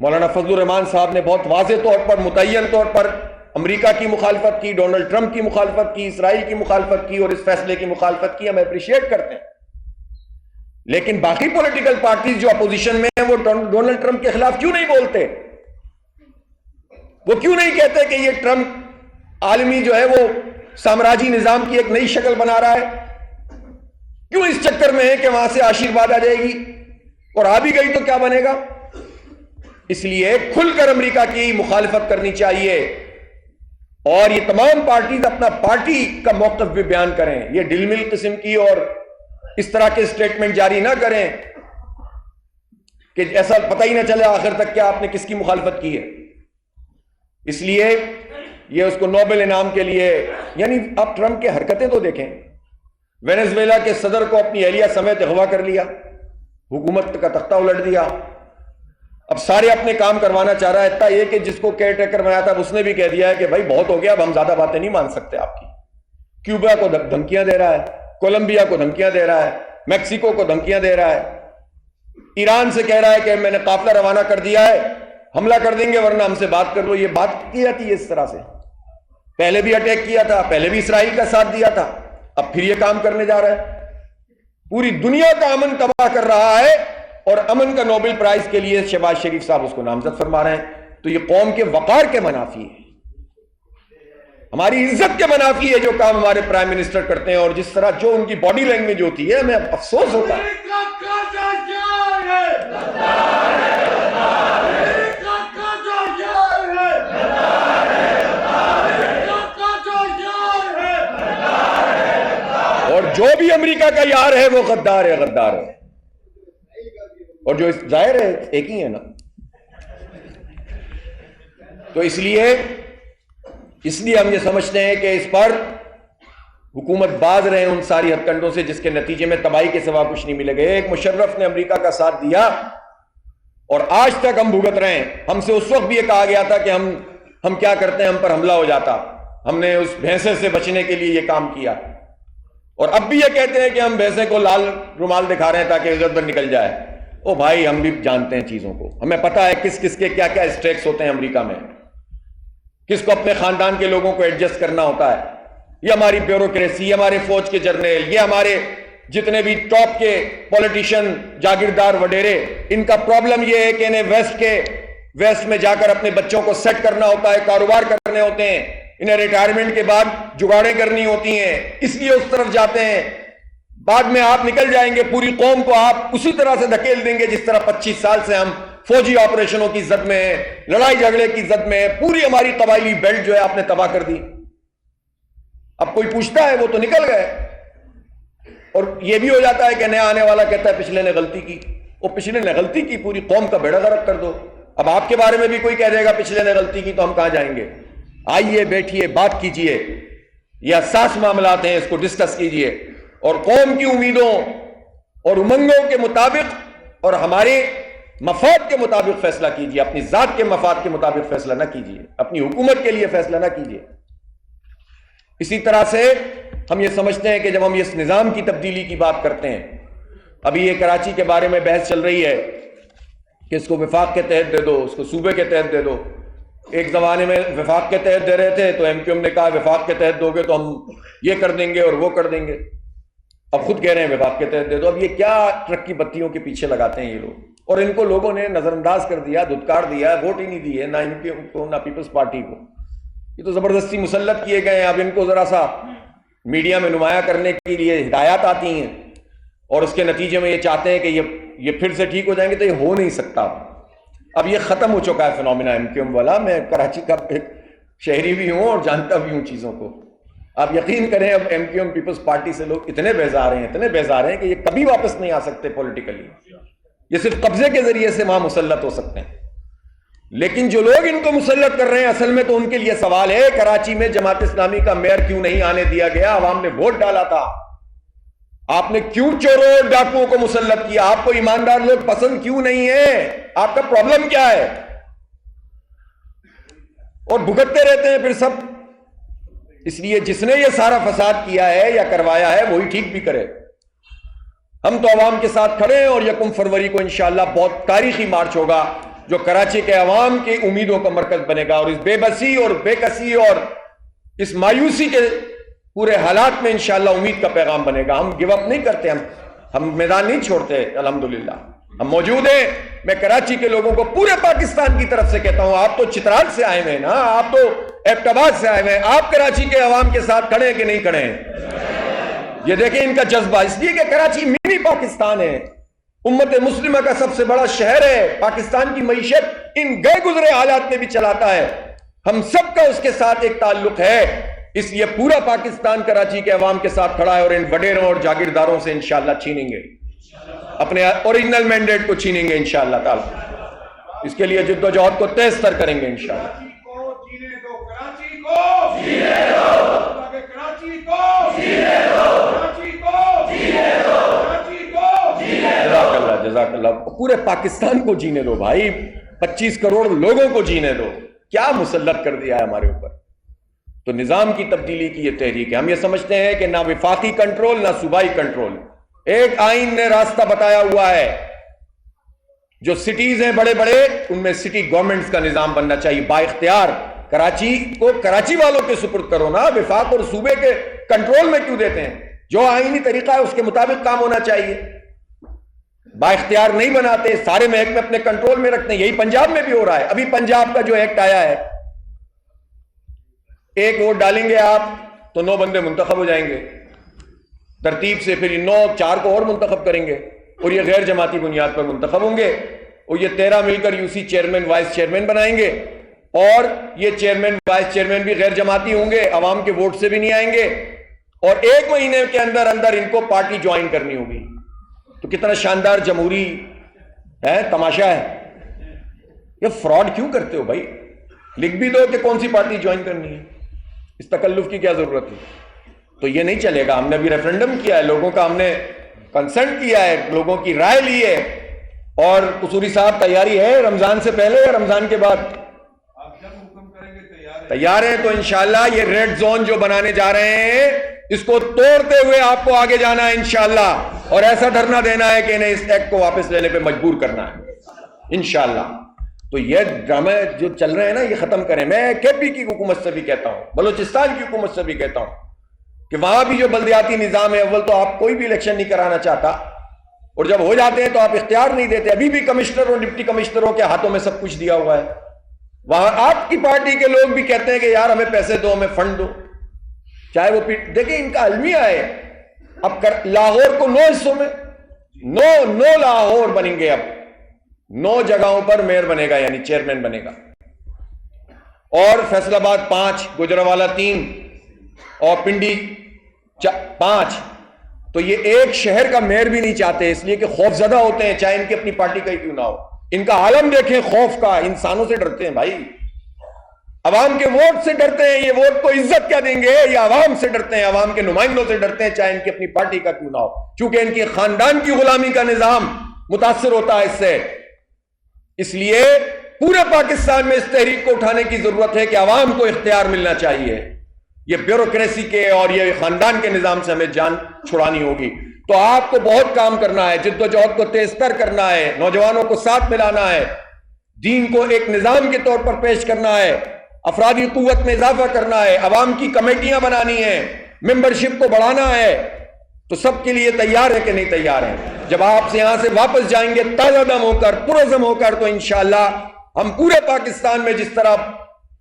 مولانا فضل الرحمان صاحب نے بہت واضح طور پر متعین طور پر امریکہ کی مخالفت کی، ڈونلڈ ٹرمپ کی مخالفت کی، اسرائیل کی مخالفت کی اور اس فیصلے کی مخالفت کی، ہم اپریشیٹ کرتے ہیں، لیکن باقی پولیٹیکل پارٹیز جو اپوزیشن میں ہیں وہ ڈونلڈ ٹرمپ کے خلاف کیوں نہیں بولتے؟ وہ کیوں نہیں کہتے کہ یہ ٹرمپ عالمی جو ہے وہ سامراجی نظام کی ایک نئی شکل بنا رہا ہے؟ کیوں اس چکر میں ہے کہ وہاں سے آشیرواد آ جائے گی اور آ بھی گئی تو کیا بنے گا؟ اس لیے کھل کر امریکہ کی مخالفت کرنی چاہیے، اور یہ تمام پارٹیز اپنا پارٹی کا موقف بھی بیان کریں، یہ ڈل مل قسم کی اور اس طرح کے سٹیٹمنٹ جاری نہ کریں کہ ایسا پتہ ہی نہ چلے آخر تک کہ آپ نے کس کی مخالفت کی ہے۔ اس لیے یہ اس کو نوبل انعام کے لیے، یعنی آپ ٹرمپ کے حرکتیں تو دیکھیں، وینزویلا کے صدر کو اپنی اہلیہ سمیت اغوا کر لیا، حکومت کا تختہ الٹ دیا، اب سارے اپنے کام کروانا چاہ رہا ہے، اتنا یہ کہ جس کو کیئر ٹیکر بنایا تھا اس نے بھی کہہ دیا ہے کہ بھائی بہت ہو گیا، اب ہم زیادہ باتیں نہیں مان سکتے آپ کی۔ کیوبا کو دھمکیاں دے رہا ہے، کولمبیا کو دھمکیاں دے رہا ہے، میکسیکو کو دھمکیاں دے رہا ہے، ایران سے کہہ رہا ہے کہ میں نے قافلہ روانہ کر دیا ہے، حملہ کر دیں گے ورنہ ہم سے بات کر لو۔ یہ بات کی جاتی ہے اس طرح سے؟ پہلے بھی اٹیک کیا تھا، پہلے بھی اسرائیل کا ساتھ دیا تھا، اب پھر یہ کام کرنے جا رہا ہے، پوری دنیا کا امن تباہ کر رہا ہے، اور امن کا نوبل پرائز کے لیے شہباز شریف صاحب اس کو نامزد فرما رہے ہیں۔ تو یہ قوم کے وقار کے منافی ہے، ہماری عزت کے منافی ہے جو کام ہمارے پرائم منسٹر کرتے ہیں، اور جس طرح جو ان کی باڈی لینگویج ہوتی ہے ہمیں افسوس ہوتا ہے۔ اور جو بھی امریکہ کا یار ہے وہ غدار ہے، غدار ہے، اور جو ظاہر ہے ایک ہی ہے نا۔ تو اس لیے ہم یہ سمجھتے ہیں کہ اس پر حکومت باز رہے ان ساری ہتھ کنڈوں سے جس کے نتیجے میں تباہی کے سوا کچھ نہیں ملے گا۔ ایک مشرف نے امریکہ کا ساتھ دیا اور آج تک ہم بھگت رہے ہیں۔ ہم سے اس وقت بھی یہ کہا گیا تھا کہ ہم کیا کرتے ہیں، ہم پر حملہ ہو جاتا، ہم نے اس بھینسے سے بچنے کے لیے یہ کام کیا، اور اب بھی یہ کہتے ہیں کہ ہم بھینسے کو لال رومال دکھا رہے ہیں تاکہ عزت بن نکل جائے۔ او بھائی، ہم بھی جانتے ہیں چیزوں کو، ہمیں پتہ ہے کس کس کے کیا کیا اسٹیکس ہوتے ہیں امریکہ میں، کس کو اپنے خاندان کے لوگوں کو ایڈجسٹ کرنا ہوتا ہے۔ یہ ہماری بیوروکریسی، یہ ہمارے فوج کے جرنیل، یہ ہمارے جتنے بھی ٹاپ کے پولیٹیشین، جاگیردار وڈیرے، ان کا پرابلم یہ ہے کہ انہیں ویسٹ میں جا کر اپنے بچوں کو سیٹ کرنا ہوتا ہے، کاروبار کرنے ہوتے ہیں، انہیں ریٹائرمنٹ کے بعد جگاڑیں کرنی ہوتی ہیں، اس لیے اس طرف جاتے ہیں۔ بعد میں آپ نکل جائیں گے، پوری قوم کو آپ اسی طرح سے دھکیل دیں گے جس طرح 25 سال سے ہم فوجی آپریشنوں کی زد میں ہیں، لڑائی جھگڑے کی زد میں ہیں، پوری ہماری قبائلی بیلٹ جو ہے آپ نے تباہ کر دی۔ اب کوئی پوچھتا ہے، وہ تو نکل گئے، اور یہ بھی ہو جاتا ہے کہ نیا آنے والا کہتا ہے پچھلے نے غلطی کی، وہ پچھلے نے غلطی کی، پوری قوم کا بیڑا غرق کر دو۔ اب آپ کے بارے میں بھی کوئی کہہ دے گا پچھلے نے غلطی کی تو ہم کہاں جائیں گے؟ آئیے بیٹھیے، بات کیجئے، یہ حساس معاملات ہیں، اس کو ڈسکس کیجئے اور قوم کی امیدوں اور امنگوں کے مطابق اور ہمارے مفاد کے مطابق فیصلہ کیجئے، اپنی ذات کے مفاد کے مطابق فیصلہ نہ کیجئے، اپنی حکومت کے لیے فیصلہ نہ کیجئے۔ اسی طرح سے ہم یہ سمجھتے ہیں کہ جب ہم اس نظام کی تبدیلی کی بات کرتے ہیں، ابھی یہ کراچی کے بارے میں بحث چل رہی ہے کہ اس کو وفاق کے تحت دے دو، اس کو صوبے کے تحت دے دو۔ ایک زمانے میں وفاق کے تحت دے رہے تھے تو ایم کیو ایم نے کہا وفاق کے تحت دو گے تو ہم یہ کر دیں گے اور وہ کر دیں گے، اب خود کہہ رہے ہیں وفاق کے تحت دے دو۔ اب یہ کیا ٹرک کی بتیوں کے پیچھے لگاتے ہیں یہ لوگ، اور ان کو لوگوں نے نظر انداز کر دیا، دھتکار دیا، ووٹ ہی نہیں دیے، نہ ان کو نہ پیپلز پارٹی کو۔ یہ تو زبردستی مسلط کیے گئے ہیں۔ اب ان کو ذرا سا میڈیا میں نمایاں کرنے کے لیے ہدایات آتی ہیں اور اس کے نتیجے میں یہ چاہتے ہیں کہ یہ پھر سے ٹھیک ہو جائیں گے، تو یہ ہو نہیں سکتا۔ اب یہ ختم ہو چکا ہے فنومینا ایم کیو ایم والا۔ میں کراچی کا ایک شہری بھی ہوں اور جانتا بھی ہوں چیزوں کو۔ آپ یقین کریں اب M Q M Peoples Party سے لوگ اتنے بیزار ہیں کہ یہ کبھی واپس نہیں آ سکتے پولیٹیکلی، یہ صرف قبضے کے ذریعے سے وہاں مسلط ہو سکتے ہیں۔ لیکن جو لوگ ان کو مسلط کر رہے ہیں اصل میں تو ان کے لیے سوال ہے، کراچی میں جماعت اسلامی کا میئر کیوں نہیں آنے دیا گیا؟ عوام نے ووٹ ڈالا تھا، آپ نے کیوں چوروں اور ڈاکوؤں کو مسلط کیا؟ آپ کو ایماندار لوگ پسند کیوں نہیں ہیں؟ آپ کا پرابلم کیا ہے؟ اور بھگتتے رہتے ہیں پھر سب۔ اس لیے جس نے یہ سارا فساد کیا ہے یا کروایا ہے وہی ٹھیک بھی کرے۔ ہم تو عوام کے ساتھ کھڑے ہیں اور 1 فروری کو انشاءاللہ بہت تاریخی مارچ ہوگا جو کراچی کے عوام کی امیدوں کا مرکز بنے گا، اور اس بے بسی اور بے کسی اور اس مایوسی کے پورے حالات میں انشاءاللہ امید کا پیغام بنے گا۔ ہم گیو اپ نہیں کرتے، ہم میدان نہیں چھوڑتے، الحمدللہ ہم موجود ہیں۔ میں کراچی کے لوگوں کو پورے پاکستان کی طرف سے کہتا ہوں، آپ تو چترال سے آئے ہوئے ہیں نا، آپ تو ایبٹ آباد سے آئے ہوئے ہیں، آپ کراچی کے عوام کے ساتھ کھڑے ہیں کہ نہیں کھڑے ہیں؟ یہ دیکھیں ان کا جذبہ، اس لیے کہ کراچی منی پاکستان ہے، امت مسلمہ کا سب سے بڑا شہر ہے، پاکستان کی معیشت ان گئے گزرے حالات میں بھی چلاتا ہے، ہم سب کا اس کے ساتھ ایک تعلق ہے۔ اس لیے پورا پاکستان کراچی کے عوام کے ساتھ کھڑا ہے اور ان وڈیروں اور جاگیرداروں سے انشاءاللہ چھینیں گے، اپنے اوریجنل مینڈیٹ کو چھینیں گے انشاءاللہ تعالی۔ اس کے لیے جد و جہد کو تیز تر کریں گے انشاءاللہ۔ جزاک اللہ۔ پورے پاکستان کو جینے دو بھائی، 25 کروڑ لوگوں کو جینے دو، کیا مسلط کر دیا ہے ہمارے اوپر۔ تو نظام کی تبدیلی کی یہ تحریک ہے۔ ہم یہ سمجھتے ہیں کہ نہ وفاقی کنٹرول نہ صوبائی کنٹرول، ایک آئین نے راستہ بتایا ہوا ہے۔ جو سٹیز ہیں بڑے بڑے ان میں سٹی گورنمنٹس کا نظام بننا چاہیے با اختیار۔ کراچی کو کراچی والوں کے سپرد کرو نا، وفاق اور صوبے کے کنٹرول میں کیوں دیتے ہیں؟ جو آئینی طریقہ ہے اس کے مطابق کام ہونا چاہیے، با اختیار نہیں بناتے، سارے محکمے اپنے کنٹرول میں رکھتے ہیں۔ یہی پنجاب میں بھی ہو رہا ہے۔ ابھی پنجاب کا جو ایکٹ آیا ہے، ایک ووٹ ڈالیں گے آپ تو 9 بندے منتخب ہو جائیں گے ترتیب سے، پھر 4 کو اور منتخب کریں گے اور یہ غیر جماعتی بنیاد پر منتخب ہوں گے، اور یہ 13 مل کر یوسی چیئرمین وائس چیئرمین بنائیں گے، اور یہ چیئرمین وائس چیئرمین بھی غیر جماعتی ہوں گے، عوام کے ووٹ سے بھی نہیں آئیں گے، اور 1 مہینے کے اندر اندر ان کو پارٹی جوائن کرنی ہوگی۔ تو کتنا شاندار جمہوری ہے، تماشا ہے۔ یہ فراڈ کیوں کرتے ہو بھائی؟ لکھ بھی دو کہ کون سی پارٹی جوائن کرنی ہے، اس تکلف کی کیا ضرورت ہے؟ تو یہ نہیں چلے گا۔ ہم نے بھی ریفرنڈم کیا ہے، لوگوں کا ہم نے کنسنٹ کیا ہے، لوگوں کی رائے لی ہے، اور قصوری صاحب تیاری ہے رمضان سے پہلے یا رمضان کے بعد؟ آپ جب حکم کریں گے تیار ہیں۔ تو انشاءاللہ یہ ریڈ زون جو بنانے جا رہے ہیں اس کو توڑتے ہوئے آپ کو آگے جانا ہے انشاءاللہ، اور ایسا دھرنا دینا ہے کہ انہیں اس ایکٹ کو واپس لینے پہ مجبور کرنا ہے انشاءاللہ۔ تو یہ ڈرامے جو چل رہے ہیں نا یہ ختم کریں۔ میں کے پی کی حکومت سے بھی کہتا ہوں، بلوچستان کی حکومت سے بھی کہتا ہوں کہ وہاں بھی جو بلدیاتی نظام ہے، اول تو آپ کوئی بھی الیکشن نہیں کرانا چاہتا، اور جب ہو جاتے ہیں تو آپ اختیار نہیں دیتے۔ ابھی بھی کمشنر اور ڈپٹی کمشنروں کے ہاتھوں میں سب کچھ دیا ہوا ہے۔ وہاں آپ کی پارٹی کے لوگ بھی کہتے ہیں کہ یار ہمیں پیسے دو، ہمیں فنڈ دو، چاہے وہ دیکھیں ان کا المیہ ہے۔ اب لاہور کو 9 حصوں میں 9 لاہور بنیں گے، اب 9 جگہوں پر میئر بنے گا یعنی چیئرمین بنے گا، اور فیصل آباد 5، گجرانوالہ 3 اور پنڈی 5۔ تو یہ ایک شہر کا میئر بھی نہیں چاہتے، اس لیے کہ خوف زدہ ہوتے ہیں چاہے ان کی اپنی پارٹی کا ہی کیوں نہ ہو۔ ان کا عالم دیکھیں خوف کا، انسانوں سے ڈرتے ہیں بھائی، عوام کے ووٹ سے ڈرتے ہیں. یہ ووٹ کو عزت کیا دیں گے؟ یہ عوام سے ڈرتے ہیں، عوام کے نمائندوں سے ڈرتے ہیں، چاہے ان کی اپنی پارٹی کا کیوں نہ ہو، چونکہ ان کی خاندان کی غلامی کا نظام متاثر ہوتا ہے اس سے. اس لیے پورے پاکستان میں اس تحریک کو اٹھانے کی ضرورت ہے کہ عوام کو اختیار ملنا چاہیے. یہ بیوروکریسی کے اور یہ خاندان کے نظام سے ہمیں جان چھڑانی ہوگی. تو آپ کو بہت کام کرنا ہے، جد و جہد کو تیز تر کرنا ہے، نوجوانوں کو ساتھ ملانا ہے، دین کو ایک نظام کے طور پر پیش کرنا ہے، افرادی قوت میں اضافہ کرنا ہے، عوام کی کمیٹیاں بنانی ہیں، ممبرشپ کو بڑھانا ہے. تو سب کے لیے تیار ہے کہ نہیں تیار ہیں؟ جب آپ سے یہاں سے واپس جائیں گے تازہ دم ہو کر، پرعزم ہو کر، تو انشاءاللہ ہم پورے پاکستان میں جس طرح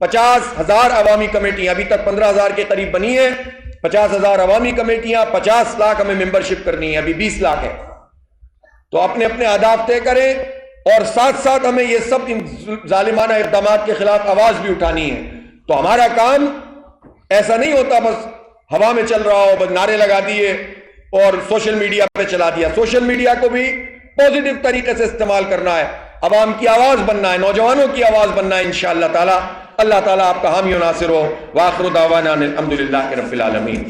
50,000 عوامی کمیٹیاں، ابھی تک 15,000 کے قریب بنی ہیں، 50,000 عوامی کمیٹیاں، 50 لاکھ ہمیں ممبرشپ کرنی ہے، ابھی 20 لاکھ ہے. تو اپنے اپنے اہداف طے کریں، اور ساتھ ساتھ ہمیں یہ سب ان ظالمانہ اقدامات کے خلاف آواز بھی اٹھانی ہے. تو ہمارا کام ایسا نہیں ہوتا بس ہوا میں چل رہا ہو، بس نعرے لگا دیے اور سوشل میڈیا پہ چلا دیا. سوشل میڈیا کو بھی پوزیٹو طریقے سے استعمال کرنا ہے، عوام کی آواز بننا ہے، نوجوانوں کی آواز بننا ہے. انشاءاللہ تعالی اللہ تعالیٰ آپ کا حامی و ناصر ہو. وآخر دعوانا الحمدللہ رب العالمین.